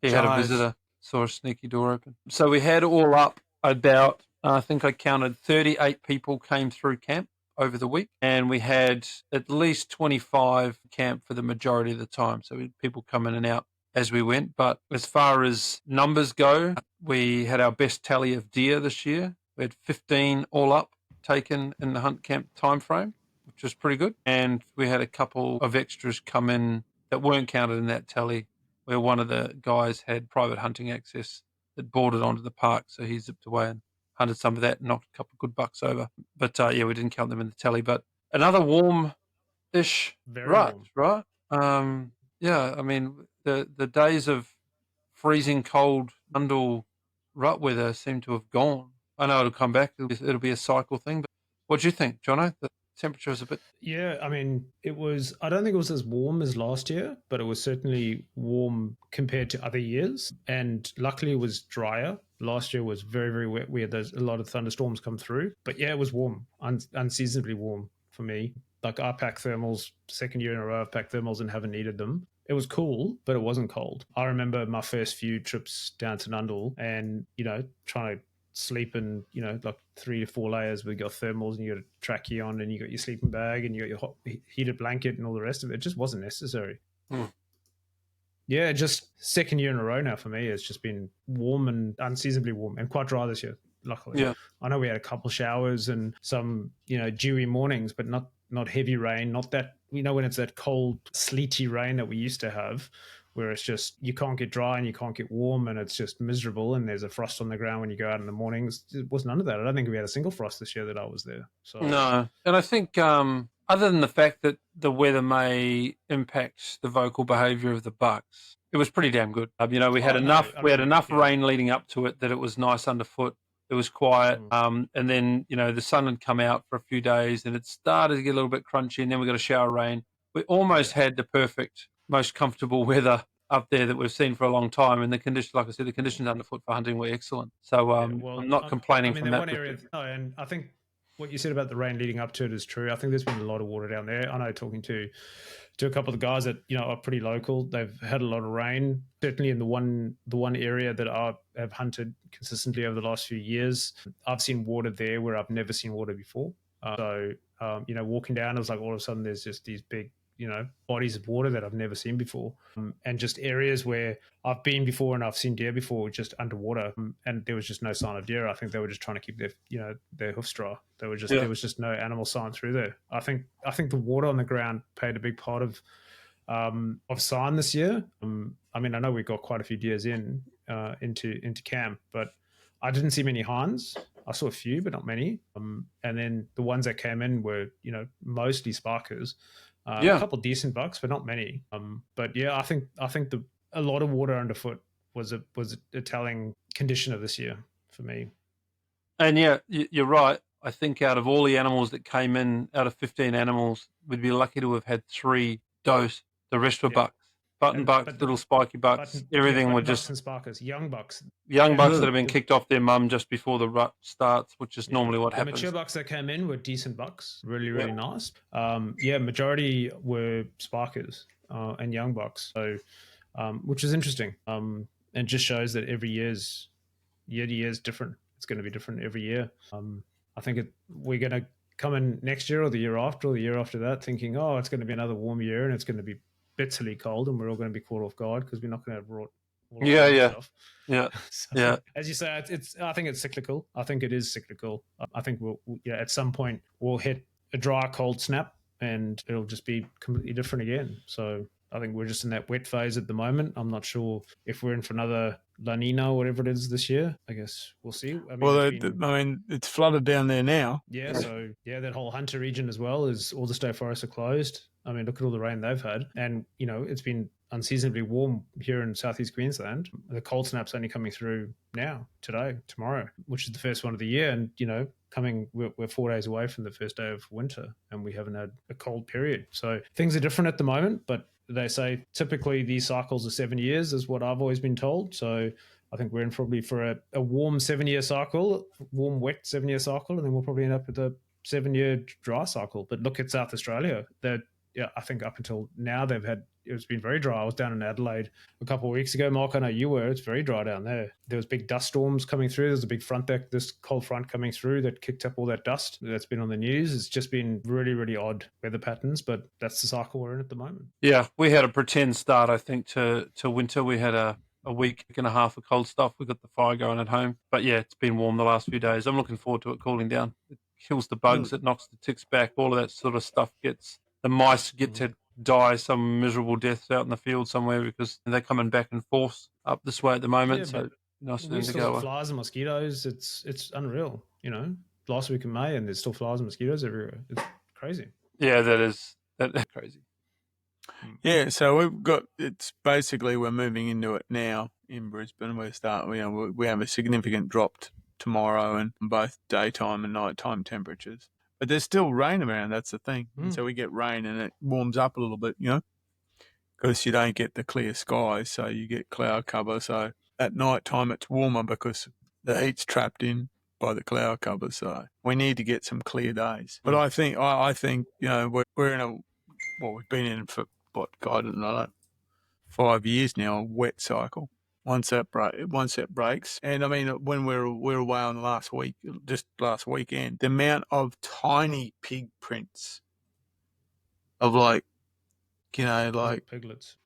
He had a visitor, saw a sneaky door open. So we had all up about, I think I counted 38 people came through camp over the week, and we had at least 25 camp for the majority of the time. So we had people come in and out as we went. But as far as numbers go, we had our best tally of deer this year. We had 15 all up taken in the hunt camp time frame, which was pretty good. And we had a couple of extras come in that weren't counted in that tally, where one of the guys had private hunting access that boarded onto the park, so he zipped away and hunted some of that and knocked a couple of good bucks over. But we didn't count them in the tally. But another warm-ish rut, right? I mean, the days of freezing cold Nundle rut weather seem to have gone. I know it'll come back. It'll be a cycle thing. But what do you think, Jono? The temperature was a bit... Yeah, I mean, I don't think it was as warm as last year, but it was certainly warm compared to other years. And luckily it was drier. Last year was very, very wet. We had a lot of thunderstorms come through. But yeah, it was warm, unseasonably warm for me. Like I packed thermals, second year in a row I've packed thermals and haven't needed them. It was cool, but it wasn't cold. I remember my first few trips down to Nundle and, trying to sleep in, like 3 to 4 layers with your thermals, and you got a trackie on, and you got your sleeping bag, and you got your hot heated blanket and all the rest of it. It just wasn't necessary. Yeah, just second year in a row now for me. It's just been warm and unseasonably warm and quite dry this year, luckily. Yeah. I know we had a couple showers and some, dewy mornings, but not heavy rain, not that, when it's that cold, sleety rain that we used to have, where it's just you can't get dry and you can't get warm and it's just miserable and there's a frost on the ground when you go out in the mornings. It was none of that. I don't think we had a single frost this year that I was there. So no, and I think other than the fact that the weather may impact the vocal behaviour of the bucks, it was pretty damn good. We had enough rain leading up to it that it was nice underfoot. It was quiet, and then the sun had come out for a few days, and it started to get a little bit crunchy, and then we got a shower of rain. We almost had the perfect, most comfortable weather up there that we've seen for a long time, and the conditions, like I said, the conditions underfoot for hunting were excellent. So I'm not complaining from that. One area, and I think what you said about the rain leading up to it is true. I think there's been a lot of water down there. I know, talking to a couple of the guys that are pretty local, they've had a lot of rain. Certainly in the one area that I have hunted consistently over the last few years, I've seen water there where I've never seen water before. Walking down, it was like all of a sudden there's just these big bodies of water that I've never seen before, and just areas where I've been before and I've seen deer before just underwater, and there was just no sign of deer. I think they were just trying to keep their hoofs dry. There was just no animal sign through there. I think the water on the ground played a big part of sign this year. I know we got quite a few deers into camp, but I didn't see many hinds. I saw a few, but not many. And then the ones that came in were mostly sparkers. A couple of decent bucks, but not many. But yeah, I think a lot of water underfoot was a telling condition of this year for me. And yeah, you're right. I think out of all the animals that came in, out of 15 animals, we'd be lucky to have had 3 does. The rest were bucks. Bucks, little spiky bucks, everything were just... and sparkers, young bucks. Young bucks that have been kicked off their mum just before the rut starts, which is normally what happens. The mature bucks that came in were decent bucks, really, really nice. Majority were sparkers and young bucks, so which is interesting. And just shows that every year to year is different. It's going to be different every year. I think we're going to come in next year or the year after or the year after that thinking, oh, it's going to be another warm year and it's going to be bitterly cold and we're all going to be caught off guard because we're not going to have brought stuff. So, as you say, I think it's cyclical. I think it is cyclical. I think we'll at some point we'll hit a dry cold snap and it'll just be completely different again. So I think we're just in that wet phase at the moment. I'm not sure if we're in for another La Nina or whatever it is this year. I guess we'll see. It's flooded down there now. Yeah, so that whole Hunter region as well is all the state forests are closed. I mean, look at all the rain they've had. And, it's been unseasonably warm here in southeast Queensland. The cold snap's only coming through now, today, tomorrow, which is the first one of the year. And, we're 4 days away from the first day of winter and we haven't had a cold period. So things are different at the moment, but they say typically these cycles are 7 years is what I've always been told. So I think we're in probably for a warm 7-year cycle, warm, wet 7-year cycle, and then we'll probably end up with a 7-year dry cycle. But look at South Australia. I think up until now it's been very dry. I was down in Adelaide a couple of weeks ago, Mark. I know you were. It's very dry down there. There was big dust storms coming through. There's a big this cold front coming through that kicked up all that dust that's been on the news. It's just been really, really odd weather patterns, but that's the cycle we're in at the moment. Yeah, we had a pretend start, I think, to winter. We had a week and a half of cold stuff. We got the fire going at home. But yeah, it's been warm the last few days. I'm looking forward to it cooling down. It kills the bugs. It knocks the ticks back. All of that sort of stuff the mice get to die some miserable deaths out in the field somewhere because they're coming back in force up this way at the moment. So nice thing to go. Flies and mosquitoes. It's unreal. Last week in May and there's still flies and mosquitoes everywhere. It's crazy. Yeah, that's crazy. Yeah, so it's basically we're moving into it now in Brisbane. We have a significant drop tomorrow in both daytime and nighttime temperatures. But there's still rain around, that's the thing. And so we get rain and it warms up a little bit, because you don't get the clear skies, so you get cloud cover. So at night time it's warmer because the heat's trapped in by the cloud cover. So we need to get some clear days. But I think we're in we've been in for, I don't know, 5 years now, a wet cycle. Once that breaks, and I mean, when we're away on last weekend, the amount of tiny pig prints of piglets,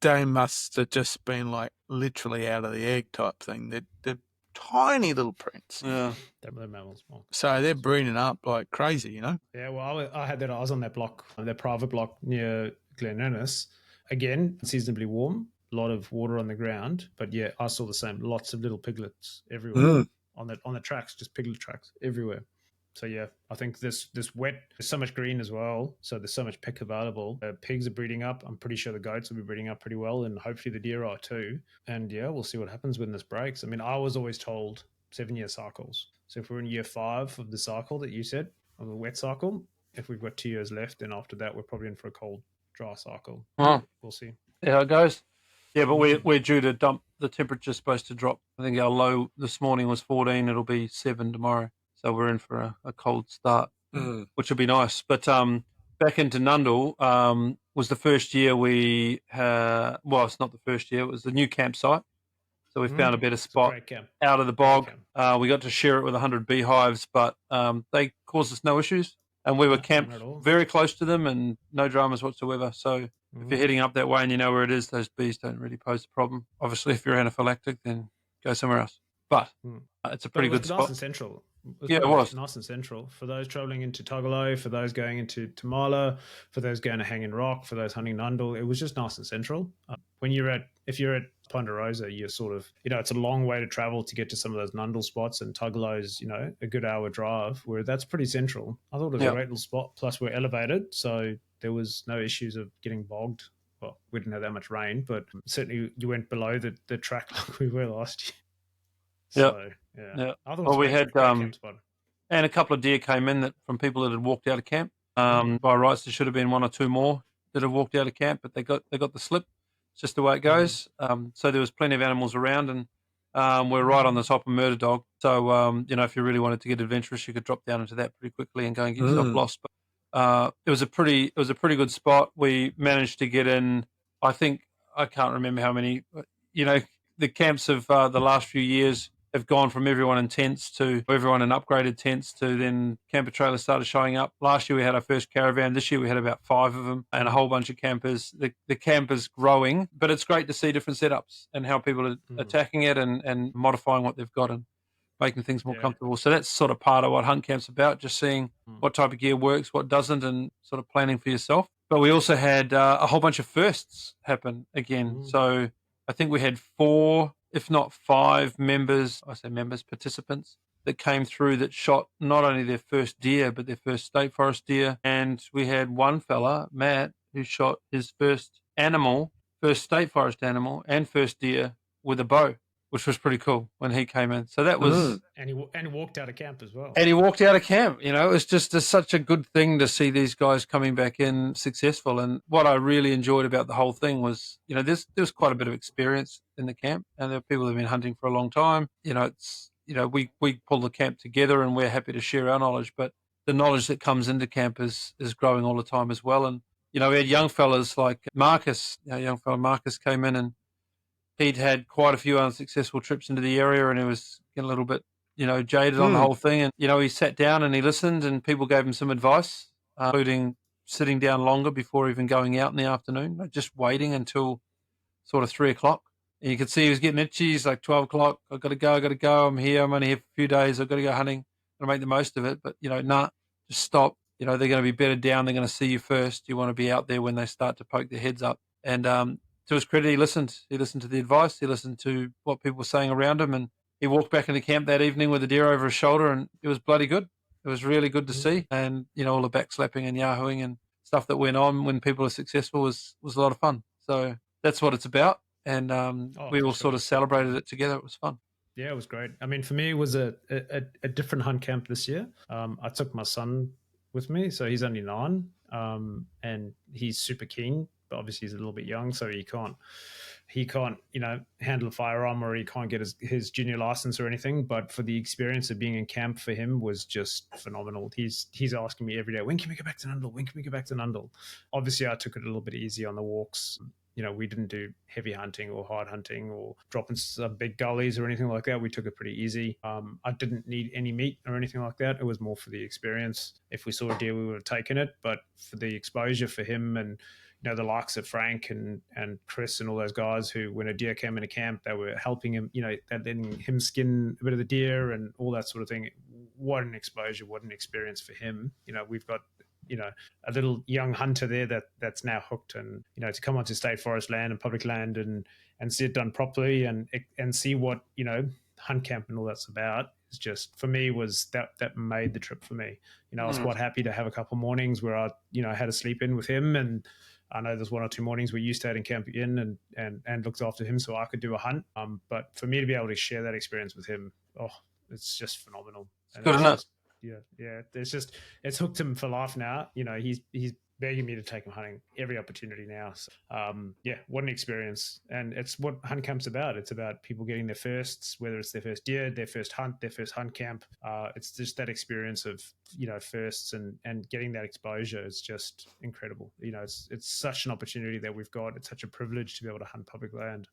they must have just been literally out of the egg type thing. They're tiny little prints. Yeah, they're mammals. So they're breeding up like crazy, Yeah, well, I had that. I was on that block, that private block near Glen Innes. Again, seasonably warm. A lot of water on the ground, but yeah, I saw the same. Lots of little piglets everywhere on the tracks, just piglet tracks everywhere. So yeah, I think this wet, there's so much green as well, so there's so much pick available. Pigs are breeding up. I'm pretty sure the goats will be breeding up pretty well, and hopefully the deer are too. And yeah, we'll see what happens when this breaks. I mean, I was always told 7-year cycles. So if we're in year 5 of the cycle that you said, of the wet cycle, if we've got 2 years left, then after that we're probably in for a cold, dry cycle. Oh. We'll see. See how it goes. Yeah, but we're due to dump. The temperature's supposed to drop. I think our low this morning was 14. It'll be 7 tomorrow. So we're in for a cold start, which will be nice. But back into Nundle was the first year we well, it's not the first year. It was the new campsite. So we found a better spot out of the bog. We got to share it with 100 beehives, but they caused us no issues. And we were camped very close to them and no dramas whatsoever. So if you're heading up that way and you know where it is, those bees don't really pose a problem. Obviously, if you're anaphylactic, then go somewhere else. But it's a pretty good spot. Nice and central. It was nice and central for those traveling into Tugelo, for those going into Tamala, for those going to Hanging Rock, for those hunting Nundle. It was just nice and central. If you're at Ponderosa, you're sort of, it's a long way to travel to get to some of those Nundle spots, and Tugelo's, a good hour drive, where that's pretty central. I thought it was a great little spot. Plus, we're elevated, so there was no issues of getting bogged. Well, we didn't have that much rain, but certainly you went below the track like we were last year. So, yeah. I thought we had and a couple of deer came in that from people that had walked out of camp. By rights, there should have been 1 or 2 more that have walked out of camp, but they got the slip. It's just the way it goes. So there was plenty of animals around, and we're right on the top of Murder Dog. So if you really wanted to get adventurous, you could drop down into that pretty quickly and go and get yourself lost. But it was a pretty good spot. We managed to get in. I think I can't remember how many. The camps of the last few years have gone from everyone in tents to everyone in upgraded tents to then camper trailers started showing up. Last year we had our first caravan. This year we had about 5 of them and a whole bunch of campers. The camp is growing, but it's great to see different setups and how people are attacking it and modifying what they've got and making things more comfortable. So that's sort of part of what Hunt Camp's about, just seeing what type of gear works, what doesn't, and sort of planning for yourself. But we also had a whole bunch of firsts happen again. So I think we had 4, if not 5 participants that came through that shot not only their first deer, but their first state forest deer. And we had one fella, Matt, who shot his first state forest animal and first deer with a bow, which was pretty cool when he came in. So that was... And he walked out of camp as well. And he walked out of camp. It's just such a good thing to see these guys coming back in successful. And what I really enjoyed about the whole thing was, there's quite a bit of experience in the camp, and there are people who've been hunting for a long time. We pull the camp together and we're happy to share our knowledge, but the knowledge that comes into camp is growing all the time as well. And, we had young fellas like Marcus, young fella Marcus came in and he'd had quite a few unsuccessful trips into the area and he was getting a little bit, jaded on the whole thing. And, he sat down and he listened and people gave him some advice, including sitting down longer before even going out in the afternoon, just waiting until sort of 3 o'clock. And you could see he was getting itchy. He's like, 12 o'clock, I've got to go. I'm here. I'm only here for a few days. I've got to go hunting. I'll make the most of it. But, just stop. They're going to be bedded down. They're going to see you first. You want to be out there when they start to poke their heads up. And to his credit, he listened. He listened to the advice. He listened to what people were saying around him. And he walked back into camp that evening with a deer over his shoulder, and it was bloody good. It was really good to see. And, all the backslapping and yahooing and stuff that went on when people are successful was a lot of fun. So that's what it's about. And we all sort of celebrated it together. It was fun. Yeah, it was great. I mean, for me, it was a different hunt camp this year. I took my son with me, so he's only 9, and he's super keen, but obviously he's a little bit young, so he can't handle a firearm, or he can't get his junior license or anything. But for the experience of being in camp for him was just phenomenal. He's asking me every day, when can we go back to Nundle? When can we go back to Nundle? Obviously, I took it a little bit easy on the walks. We didn't do heavy hunting or hard hunting or dropping some big gullies or anything like that. We took it pretty easy. I didn't need any meat or anything like that. It was more for the experience. If we saw a deer, we would have taken it. But for the exposure for him and, the likes of Frank and Chris and all those guys who, when a deer came into camp, they were helping him, letting him skin a bit of the deer and all that sort of thing. What an exposure, what an experience for him. We've got a little young hunter there that's now hooked, and to come onto state forest land and public land and see it done properly and see what hunt camp and all that's about is just, for me, was that made the trip for me. I was quite happy to have a couple mornings where I had a sleep in with him, and I know there's 1 or 2 mornings where you stayed in Camp Inn and looked after him so I could do a hunt. But for me to be able to share that experience with him, it's just phenomenal. It's good enough. Yeah. It's hooked him for life now. He's begging me to take him hunting every opportunity now. So, what an experience. And it's what hunt camp's about. It's about people getting their firsts, whether it's their first deer, their first hunt camp. It's just that experience of, firsts and getting that exposure is just incredible. It's such an opportunity that we've got. It's such a privilege to be able to hunt public land.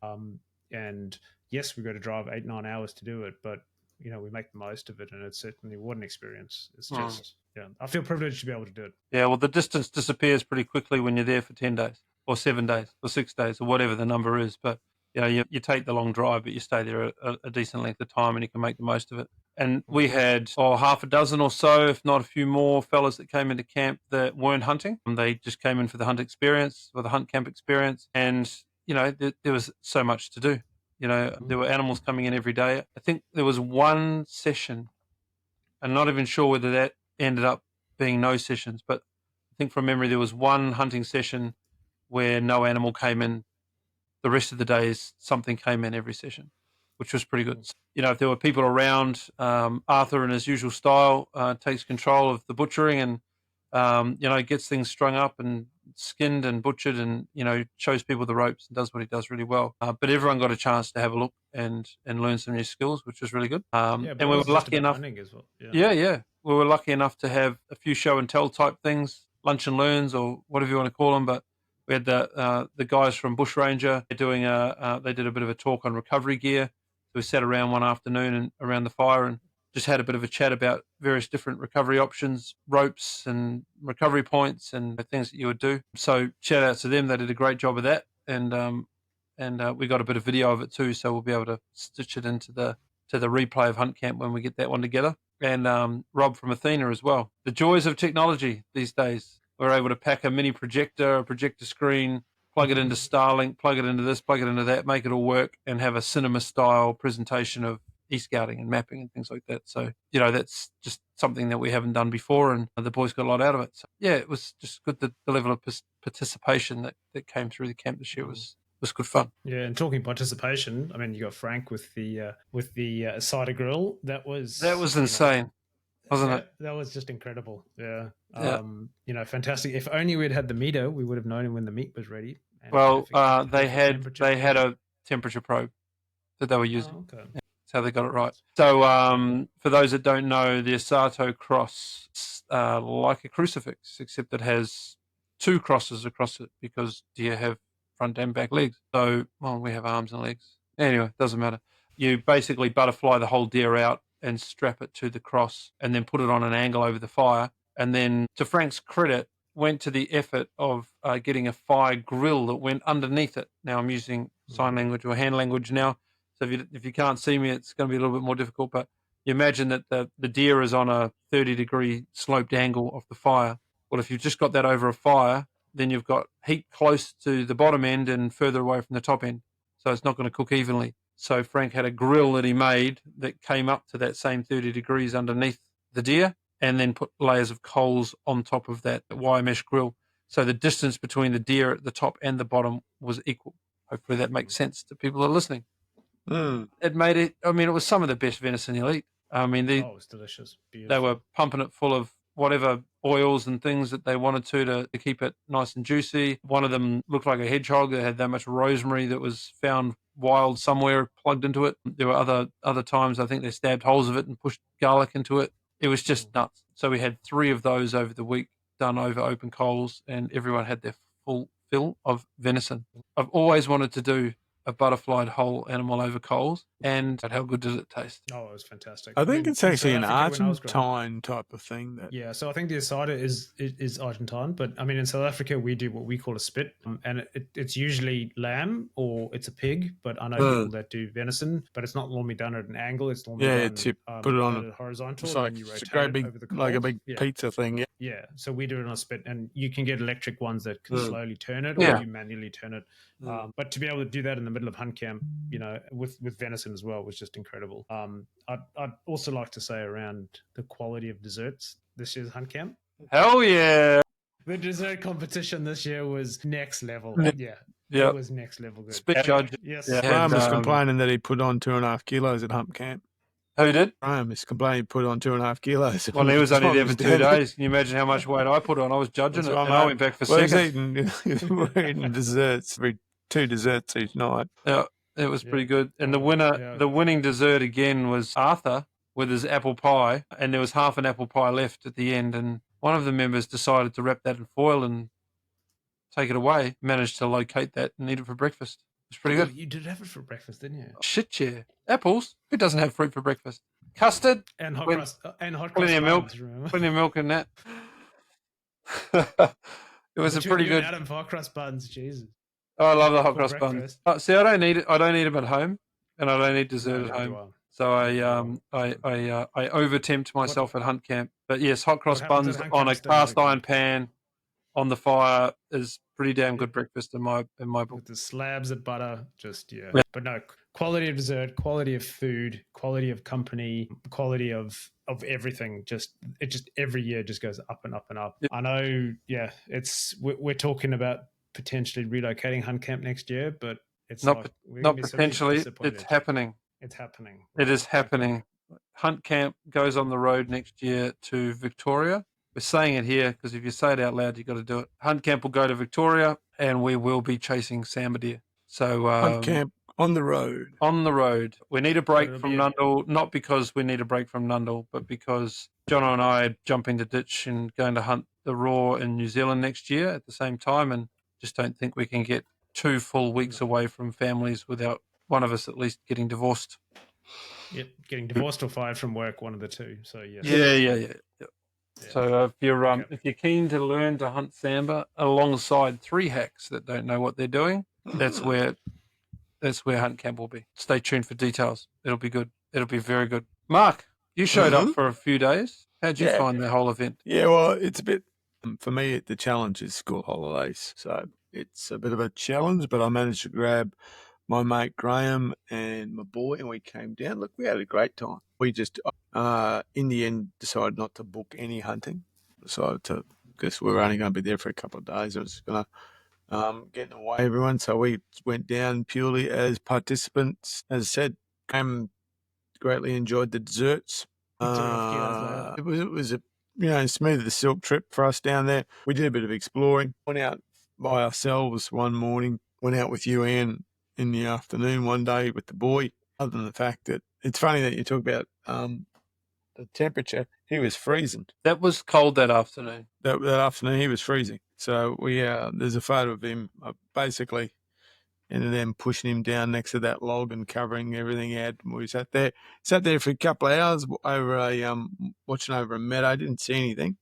And yes, we've got to drive 8-9 hours to do it, but we make the most of it, and it's certainly what an experience. It's just, I feel privileged to be able to do it. Yeah, well, the distance disappears pretty quickly when you're there for 10 days or 7 days or 6 days or whatever the number is. But, you take the long drive, but you stay there a decent length of time and you can make the most of it. And we had half a dozen or so, if not a few more fellas that came into camp that weren't hunting. They just came in for the hunt experience or the hunt camp experience. And, there was so much to do. There were animals coming in every day. I think there was one session, I'm not even sure whether that ended up being no sessions, but I think from memory there was one hunting session where no animal came in. The rest of the days, something came in every session, which was pretty good. If there were people around, Arthur in his usual style takes control of the butchering and, gets things strung up and skinned and butchered and, shows people the ropes and does what he does really well. But everyone got a chance to have a look and learn some new skills, which was really good. And we were lucky enough. As well. Yeah. We were lucky enough to have a few show and tell type things, lunch and learns or whatever you want to call them. But we had the guys from Bushranger doing they did a bit of a talk on recovery gear. So we sat around one afternoon and around the fire and just had a bit of a chat about various different recovery options, ropes and recovery points and the things that you would do. So shout out to them. They did a great job of that. And we got a bit of video of it too. So we'll be able to stitch it into the replay of Hunt Camp when we get that one together. And Rob from Athena as well. The joys of technology these days. We're able to pack a mini projector, a projector screen, plug it into Starlink, plug it into this, plug it into that, make it all work and have a cinema-style presentation of e-scouting and mapping and things like that. So, that's just something that we haven't done before and the boys got a lot out of it. So, yeah, it was just good. The level of participation that came through the camp this year was good fun. Yeah, and talking participation, I mean, you got Frank with the cider grill. That was insane, wasn't it? That was just incredible. Yeah. Fantastic. If only we'd had the meter, we would have known when the meat was ready. Well, they had a temperature probe that they were using. Oh, okay. How they got it right. So for those that don't know, the Asato cross is like a crucifix, except it has 2 crosses across it because deer have front and back legs. So, we have arms and legs. Anyway, doesn't matter. You basically butterfly the whole deer out and strap it to the cross and then put it on an angle over the fire. And then, to Frank's credit, went to the effort of getting a fire grill that went underneath it. Now I'm using sign language or hand language now. So if you can't see me, it's going to be a little bit more difficult. But you imagine that the deer is on a 30-degree sloped angle of the fire. Well, if you've just got that over a fire, then you've got heat close to the bottom end and further away from the top end. So it's not going to cook evenly. So Frank had a grill that he made that came up to that same 30 degrees underneath the deer and then put layers of coals on top of that wire mesh grill. So the distance between the deer at the top and the bottom was equal. Hopefully that makes sense to people that are listening. It made it, it was some of the best venison you'll eat. It was delicious. Beautiful. They were pumping it full of whatever oils and things that they wanted to keep it nice and juicy. One of them looked like a hedgehog that had that much rosemary that was found wild somewhere plugged into it. There were other times I think they stabbed holes of it and pushed garlic into it. It was just nuts. So we had 3 of those over the week done over open coals and everyone had their full fill of venison. I've always wanted to do a butterflied whole animal over coals, and how good did it taste? Oh, it was fantastic. I think it's actually an Argentine type of thing. Yeah, so I think the asada is Argentine, but in South Africa we do what we call a spit, and it's usually lamb or it's a pig, but I know people that do venison, but it's not normally done at an angle. It's normally done, put it on a horizontal. It's like and you rotate it's a great it big, over the coals. like a big pizza thing. Yeah, so we do it on a spit, and you can get electric ones that can slowly turn it, or you manually turn it. But to be able to do that in the the middle of hunt camp, you know, with venison as well was just incredible. I'd also like to say around the quality of desserts this year's hunt camp. Hell yeah. The dessert competition this year was next level. Yeah. It was next level good. Speak judge. Yes. Yeah. Graham was complaining that he put on 2.5 kilos at hump camp. Who did? Graham is complaining he put on 2.5 kilos. Well, he was only there for 2 days. Can you imagine how much weight I put on? I was judging it, and I went back for second. We're eating desserts, every 2 desserts each night. Yeah, it was pretty good. And the winning dessert again was Arthur with his apple pie, and there was half an apple pie left at the end, and one of the members decided to wrap that in foil and take it away. Managed to locate that and eat it for breakfast. It was pretty good. You did have it for breakfast, didn't you? Shit, yeah. Apples. Who doesn't have fruit for breakfast? Custard and hot crust plenty of milk. Buns, plenty of milk in that. It was a pretty good. Adam hot crust buns, Jesus. Oh, I love the hot cross buns. See, I don't need it. I don't eat them at home, and I don't eat dessert at home. So I over-tempt myself at hunt camp. But yes, hot cross buns on a cast iron pan on the fire is pretty damn good breakfast in my book. With the slabs of butter, just yeah. But no, quality of dessert, quality of food, quality of company, quality of everything. Just every year just goes up and up and up. Yep. I know. Yeah, we're talking about potentially relocating hunt camp next year, but it's not potentially. It's happening. It's happening. It is happening. Hunt camp goes on the road next year to Victoria. We're saying it here because if you say it out loud, you've got to do it. Hunt camp will go to Victoria, and we will be chasing sambar deer. So hunt camp on the road. On the road. We need a break from Nundle, not because we need a break from Nundle, but because John and I are jumping the ditch and going to hunt the raw in New Zealand next year at the same time, and just don't think we can get 2 full weeks away from families without one of us at least getting divorced. Yep, getting divorced or fired from work, one of the two. So yes. Yeah. So if you're keen to learn to hunt sambar alongside 3 hacks that don't know what they're doing, that's where hunt camp will be. Stay tuned for details. It'll be good. It'll be very good. Mark, you showed up for a few days. How'd you find the whole event? Yeah, well, it's a bit for me. The challenge is school holidays, so it's a bit of a challenge. But I managed to grab my mate Graham and my boy, and we came down. Look, we had a great time. We just, in the end, decided not to book any hunting. Decided to, because we were only going to be there for a couple of days. I was going to get away everyone. So we went down purely as participants. As I said, Graham greatly enjoyed the desserts. It was a smooth as silk trip for us down there. We did a bit of exploring. Went out by ourselves one morning. Went out with you, Ian, in the afternoon one day with the boy. Other than the fact that it's funny that you talk about the temperature. He was freezing. That was cold that afternoon. That afternoon he was freezing. So we there's a photo of him basically, and then pushing him down next to that log and covering everything out. We sat there for a couple of hours over watching over a meadow. Didn't see anything.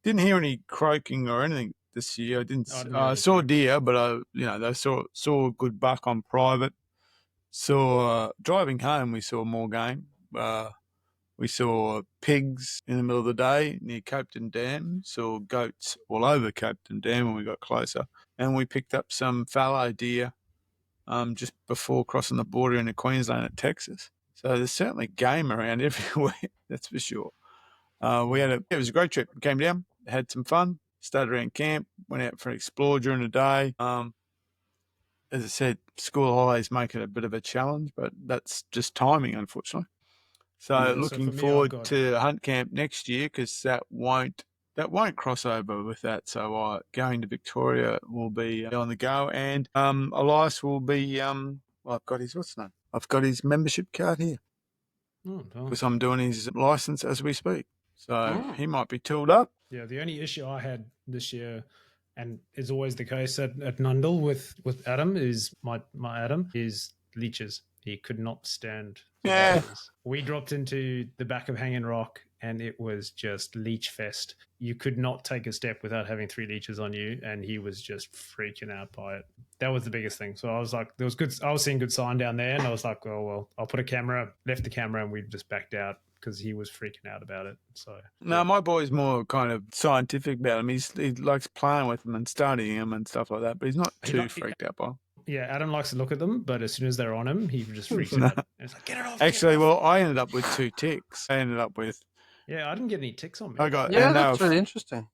Didn't hear any croaking or anything this year. I saw deer, but they saw a good buck on private. So driving home, we saw more game. We saw pigs in the middle of the day near Copeton Dam. Saw goats all over Copeton Dam when we got closer. And we picked up some fallow deer just before crossing the border into Queensland and Texas. So there's certainly game around everywhere, that's for sure. It was a great trip. We came down, had some fun, stayed around camp, went out for an explore during the day. As I said, school holidays make it a bit of a challenge, but that's just timing, unfortunately. So looking forward to hunt camp next year because that won't cross over with that. So going to Victoria will be on the go, and Elias will be. I've got his membership card here because I'm doing his license as we speak. So he might be tooled up. Yeah, the only issue I had this year, and is always the case at Nundle with Adam, is my Adam is leeches. He could not stand. Yeah. We dropped into the back of Hanging Rock and it was just leech fest. You could not take a step without having 3 leeches on you, and he was just freaking out by it. That was the biggest thing. So I was like, I was seeing good sign down there, and I was like, oh well, I'll put a camera, left the camera, and we just backed out because he was freaking out about it. So no, my boy's more kind of scientific about him. He likes playing with them and studying them and stuff like that, but he's not too freaked out by them. Adam likes to look at them, but as soon as they're on him, he just freaks No. out. And it's like, get it off. Actually, well, I ended up with 2 ticks. I ended up with. Yeah, I didn't get any ticks on me. I got. Yeah, and that's really interesting.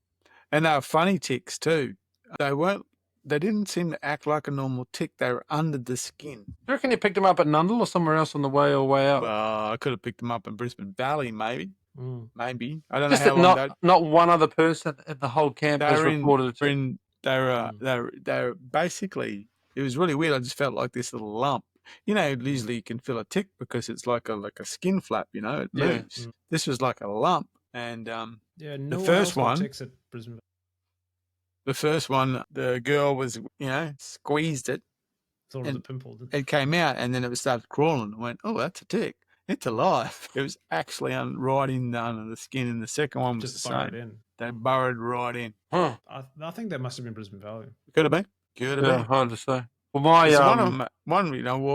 And they were funny ticks too. They weren't. They didn't seem to act like a normal tick. They were under the skin. Do you reckon you picked them up at Nundle or somewhere else on the way or way out? Well, I could have picked them up in Brisbane Valley, maybe. Maybe I don't Just know how long. not one other person at the whole camp has reported it. They were basically. It was really weird. I just felt like this little lump. You know, usually you can feel a tick because it's like a skin flap. You know, it moves. This was like a lump, and no the first one. Ticks at Brisbane. The first one, the girl was, squeezed it. Thought it was a pimple. It came out, and then it started crawling. I went, oh, that's a tick. It's alive. It was actually right in under the skin, and the second one was just the burrowed same. in. They burrowed right in. Huh. I think that must have been Brisbane Valley. Could have been. Could have been. Hard to say. Well, my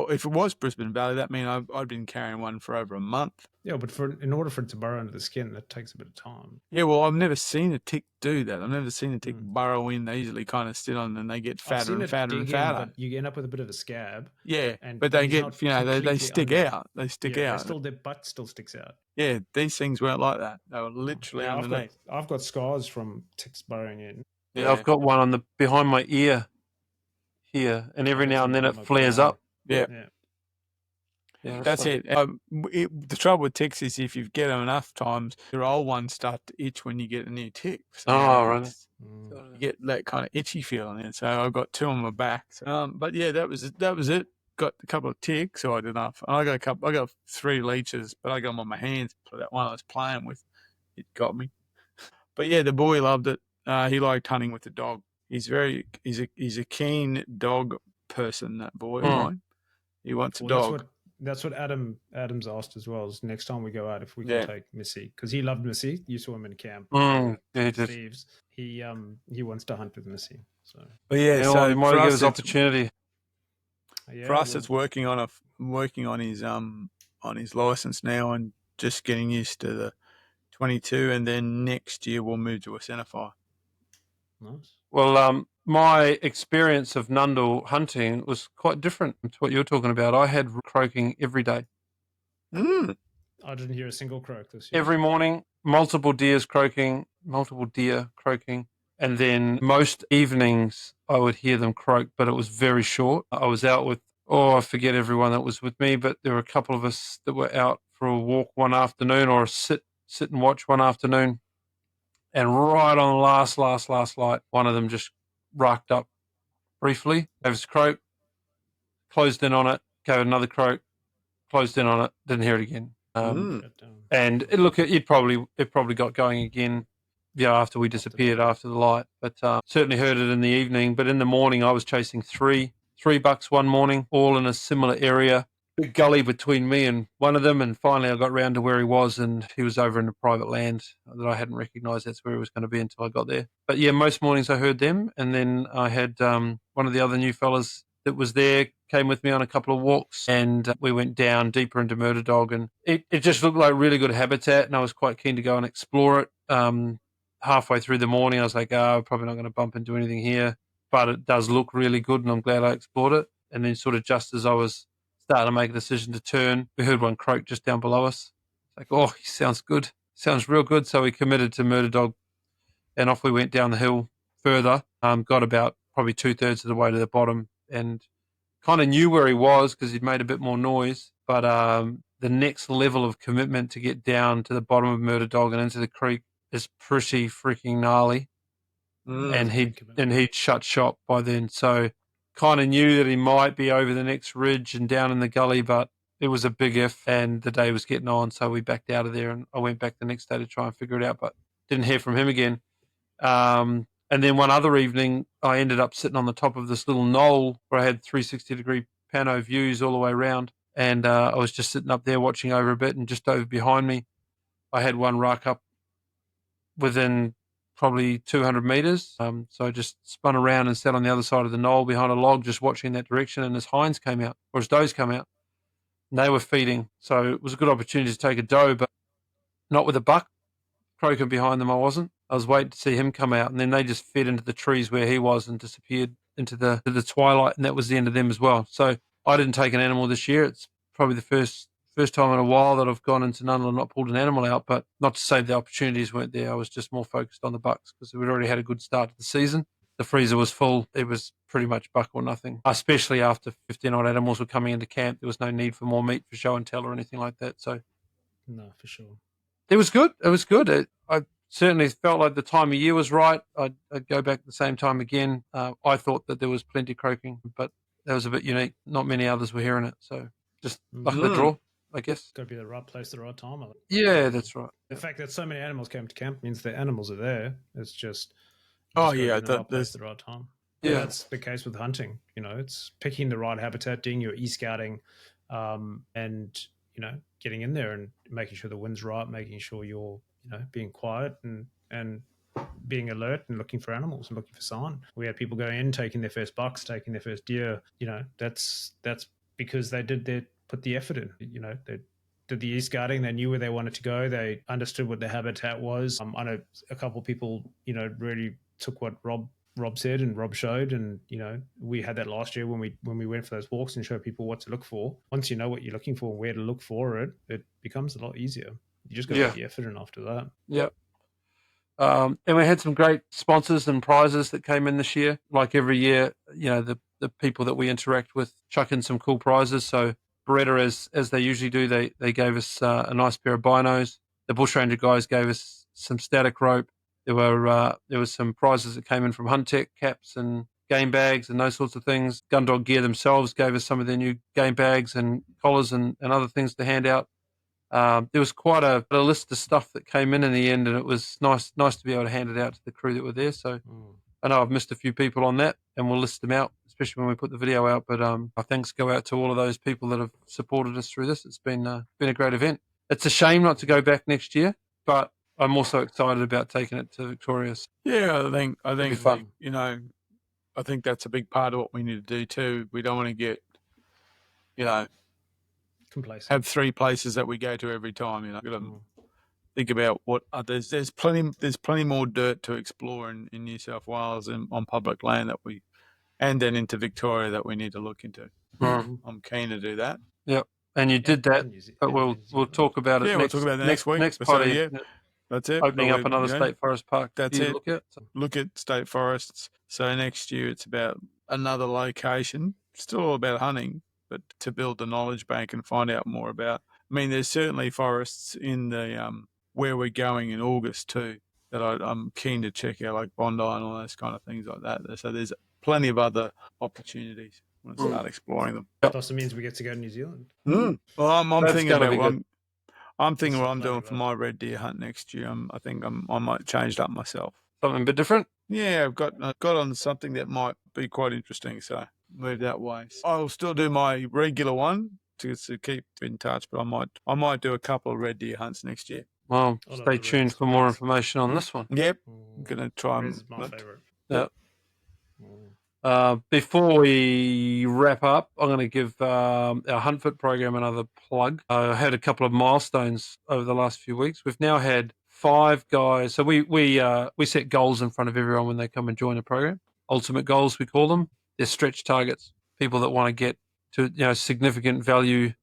if it was Brisbane Valley, that means I'd been carrying one for over a month. Yeah, but in order for it to burrow into the skin, that takes a bit of time. Yeah, well, I've never seen a tick do that. I've never seen a tick burrow in. They usually kind of sit on and they get fatter and fatter and fatter. But you end up with a bit of a scab. Yeah, but they get, they stick out. They stick out. Their butt still sticks out. Yeah, these things weren't like that. They were literally underneath. I've got scars from ticks burrowing in. Yeah, I've got one on behind my ear here, and every now and then it flares up. Yeah. Yeah, that's it. The trouble with ticks is if you get them enough times, your old ones start to itch when you get a new tick. So really? You get that kind of itchy feeling in. So I've got 2 on my back. So, but yeah, that was it. Got a couple of ticks, so I did enough. I got 3 leeches, but I got them on my hands. So that one I was playing with, it got me. But yeah, the boy loved it. He liked hunting with the dog. He's a keen dog person. That boy of mine. He wants a dog. That's what Adam's asked as well. Is next time we go out, if we can take Missy, because he loved Missy. You saw him in camp. Yeah, he did. Steve's. He wants to hunt with Missy. So, but yeah, so he might give us opportunity. For us, it's working on his license now and just getting used to the 22, and then next year we'll move to a centerfire. Nice. Well, my experience of Nundle hunting was quite different to what you're talking about. I had croaking every day. I didn't hear a single croak this year. Every morning, multiple deer croaking, and then most evenings I would hear them croak, but it was very short. I was out with, I forget everyone that was with me, but there were a couple of us that were out for a walk one afternoon or a sit and watch one afternoon. And right on the last light, one of them just racked up briefly, gave us a croak, closed in on it, gave it another croak, closed in on it, didn't hear it again. And it probably got going again, after we disappeared after the light. But certainly heard it in the evening. But in the morning, I was chasing three bucks one morning, all in a similar area. Big gully between me and one of them, and finally I got round to where he was, and he was over in the private land that I hadn't recognised that's where he was going to be until I got there. But yeah, most mornings I heard them, and then I had one of the other new fellas that was there came with me on a couple of walks, and we went down deeper into Murder Dog, and it just looked like really good habitat, and I was quite keen to go and explore it. Halfway through the morning, I was like, probably not going to bump into anything here, but it does look really good, and I'm glad I explored it. And then sort of just as I was starting to make a decision to turn, we heard one croak just down below us. It's like, he sounds good. Sounds real good. So we committed to Murder Dog, and off we went down the hill further. Got about probably 2/3 of the way to the bottom, and kind of knew where he was because he'd made a bit more noise. But the next level of commitment to get down to the bottom of Murder Dog and into the creek is pretty freaking gnarly. And he'd shut shop by then. So kind of knew that he might be over the next ridge and down in the gully, but it was a big if, and the day was getting on, so we backed out of there, and I went back the next day to try and figure it out, but didn't hear from him again. And then one other evening, I ended up sitting on the top of this little knoll where I had 360-degree pano views all the way around, and I was just sitting up there watching over a bit, and just over behind me, I had one rack up within probably 200 meters. So I just spun around and sat on the other side of the knoll behind a log, just watching that direction. And his hinds came out, or his does come out, and they were feeding. So it was a good opportunity to take a doe, but not with a buck croaking behind them. I was waiting to see him come out, and then they just fed into the trees where he was and disappeared. into the twilight, and that was the end of them as well. So I didn't take an animal this year. It's probably the first time in a while that I've gone into Nundah and not pulled an animal out, but not to say the opportunities weren't there. I was just more focused on the bucks because we'd already had a good start to the season. The freezer was full. It was pretty much buck or nothing, especially after 15 odd animals were coming into camp. There was no need for more meat for show and tell or anything like that. So no, for sure. It was good. It was good. I certainly felt like the time of year was right. I'd go back the same time again. I thought that there was plenty croaking, but that was a bit unique. Not many others were hearing it. So just luck of the draw, I guess. Got to be the right place at the right time. Yeah, that's right. The fact that so many animals came to camp means the animals are there. It's just the right place at the right time. Yeah, that's the case with hunting. It's picking the right habitat, doing your e-scouting, and getting in there and making sure the wind's right, making sure you're being quiet and being alert and looking for animals and looking for sign. We had people going in, taking their first bucks, taking their first deer. That's because they put the effort in. They did the e-scouting. They knew where they wanted to go. They understood what the habitat was. I know a couple of people, really took what Rob said and Rob showed, and we had that last year when we went for those walks and showed people what to look for. Once you know what you're looking for and where to look for it, it becomes a lot easier. You just got to put the effort in after that. Yeah. And we had some great sponsors and prizes that came in this year. Like every year, the people that we interact with chuck in some cool prizes. So Beretta, as they usually do, they gave us a nice pair of binos. The Bushranger guys gave us some static rope. There was some prizes that came in from Hunt Tech, caps and game bags and those sorts of things. Gundog Gear themselves gave us some of their new game bags and collars and other things to hand out. There was quite a list of stuff that came in the end, and it was nice to be able to hand it out to the crew that were there. So I know I've missed a few people on that, and we'll list them out, especially when we put the video out. But our thanks go out to all of those people that have supported us through this. It's been a great event. It's a shame not to go back next year, but I'm also excited about taking it to Victoria. Yeah, I think fun. I think that's a big part of what we need to do too. We don't want to get, complacent. Have 3 places that we go to every time. Got to think about what there's plenty more dirt to explore in New South Wales and on public land and then into Victoria that we need to look into. I'm keen to do that. Yep, and you did that, but we'll talk about it. Yeah, we'll talk about it next week. Next party. Yeah. That's it. Opening up another state forest park. That's it. Look at state forests. So next year it's about another location. Still all about hunting, but to build the knowledge bank and find out more about. I mean, there's certainly forests in the where we're going in August too that I'm keen to check out, like Bondi and all those kind of things like that. So there's plenty of other opportunities when I start exploring them. That also means we get to go to New Zealand. Well, I'm thinking about I'm thinking what I'm doing for my red deer hunt next year. I might change it up myself. Something a bit different? Yeah, I've got on something that might be quite interesting, so move that way. I'll still do my regular one to keep in touch, but I might do a couple of red deer hunts next year. Well, stay tuned for more information on this one. Yep, I'm gonna try. This is my favorite. Yeah. Before we wrap up, I'm going to give our HuntFit program another plug. I had a couple of milestones over the last few weeks. We've now had 5 guys. So we set goals in front of everyone when they come and join the program. Ultimate goals, we call them. They're stretch targets. People that want to get to significant value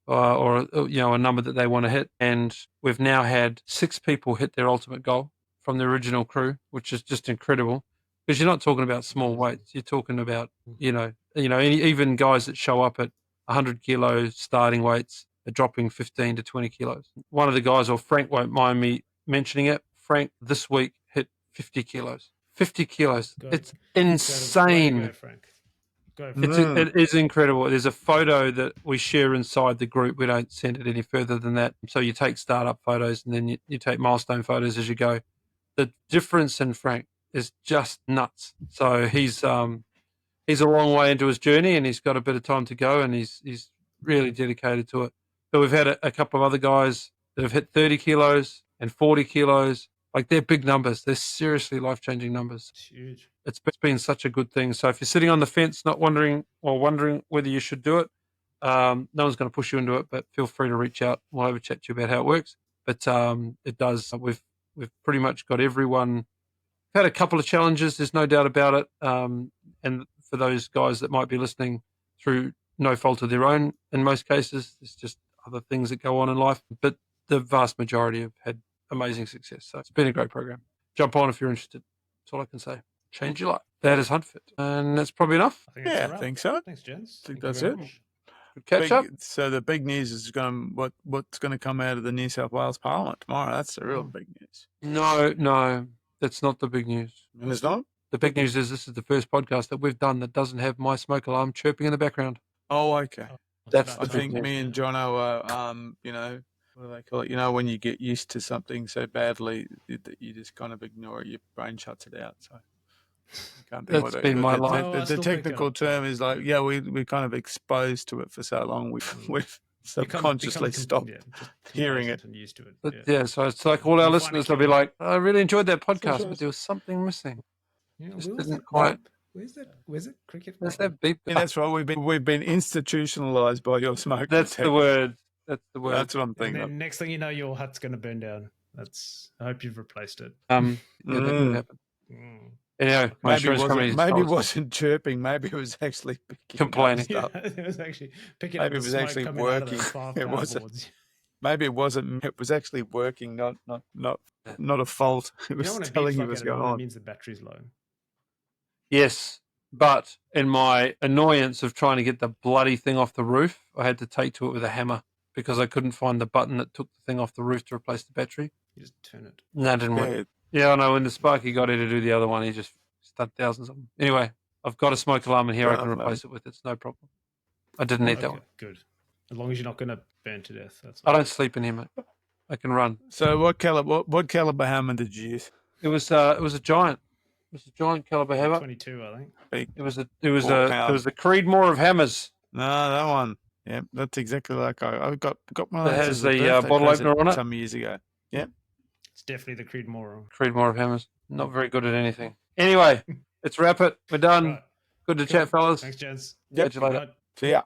or a number that they want to hit. And we've now had 6 people hit their ultimate goal from the original crew, which is just incredible. Because you're not talking about small weights. You're talking about, even guys that show up at 100 kilo starting weights are dropping 15 to 20 kilos. One of the guys, or Frank won't mind me mentioning it, Frank this week hit 50 kilos. 50 kilos. It's insane. Go, Frank. It is incredible. There's a photo that we share inside the group. We don't send it any further than that. So you take startup photos and then you take milestone photos as you go. The difference in Frank is just nuts. So he's a long way into his journey and he's got a bit of time to go and he's really dedicated to it. But we've had a couple of other guys that have hit 30 kilos and 40 kilos. Like they're big numbers. They're seriously life-changing numbers. It's huge. It's been such a good thing. So if you're sitting on the fence, not wondering whether you should do it, no one's going to push you into it, but feel free to reach out. We'll have a chat to you about how it works. But it does. We've pretty much got everyone. Had a couple of challenges, there's no doubt about it. And for those guys that might be listening through no fault of their own. In most cases, it's just other things that go on in life. But the vast majority have had amazing success. So it's been a great program. Jump on if you're interested. That's all I can say. Change your life. That is Hunt Fit. And that's probably enough. I think so. Thanks, gents. I think that's it. Good catch up. So the big news is what's going to come out of the New South Wales Parliament tomorrow. That's the real big news. No, that's not the big news. And it's not? The big news is this is the first podcast that we've done that doesn't have my smoke alarm chirping in the background. Oh, okay. That's I think me and Jono are, what do they call it? When you get used to something so badly that you just kind of ignore it, your brain shuts it out. So can't think that's been my life. The technical term is like, we're kind of exposed to it for so long. We've subconsciously stopped hearing it. And used to it. But so it's like all our listeners will be like, I really enjoyed that podcast, but there was something missing. Didn't quite. Where's that cricket? There's that beep. Yeah, that's right. We've been institutionalized by your smoke. That's the word. That's the word. That's what I'm thinking. And then next thing you know, your hut's going to burn down. I hope you've replaced it. That could happen. Anyway, my insurance company maybe it wasn't chirping. Maybe it was actually complaining. Yeah, it was actually picking up. Maybe it was actually working. It wasn't. Maybe it wasn't. It was actually working. Not a fault. It was telling you what's going on. It means the battery's low. Yes, but in my annoyance of trying to get the bloody thing off the roof, I had to take to it with a hammer because I couldn't find the button that took the thing off the roof to replace the battery. You just turn it. No, it didn't work. Yeah, I know. When the Sparky got here to do the other one, he just stuck thousands of them. Anyway, I've got a smoke alarm in here I can replace it with. It's no problem. I didn't need that one. Good. As long as you're not going to burn to death. I don't sleep in here, mate. I can run. So what caliber hammer did you use? It was a giant. It was a giant caliber hammer. 22, I think. It was the Creedmoor of hammers. No, that one. Yeah, that's exactly like I got one of those. It has the bottle opener on it some years ago. Yeah, it's definitely the Creedmoor. Creedmoor of hammers. Not very good at anything. Anyway, let's wrap it. We're done. Right. Good to chat, fellas. Thanks, gents. Catch you later. See ya.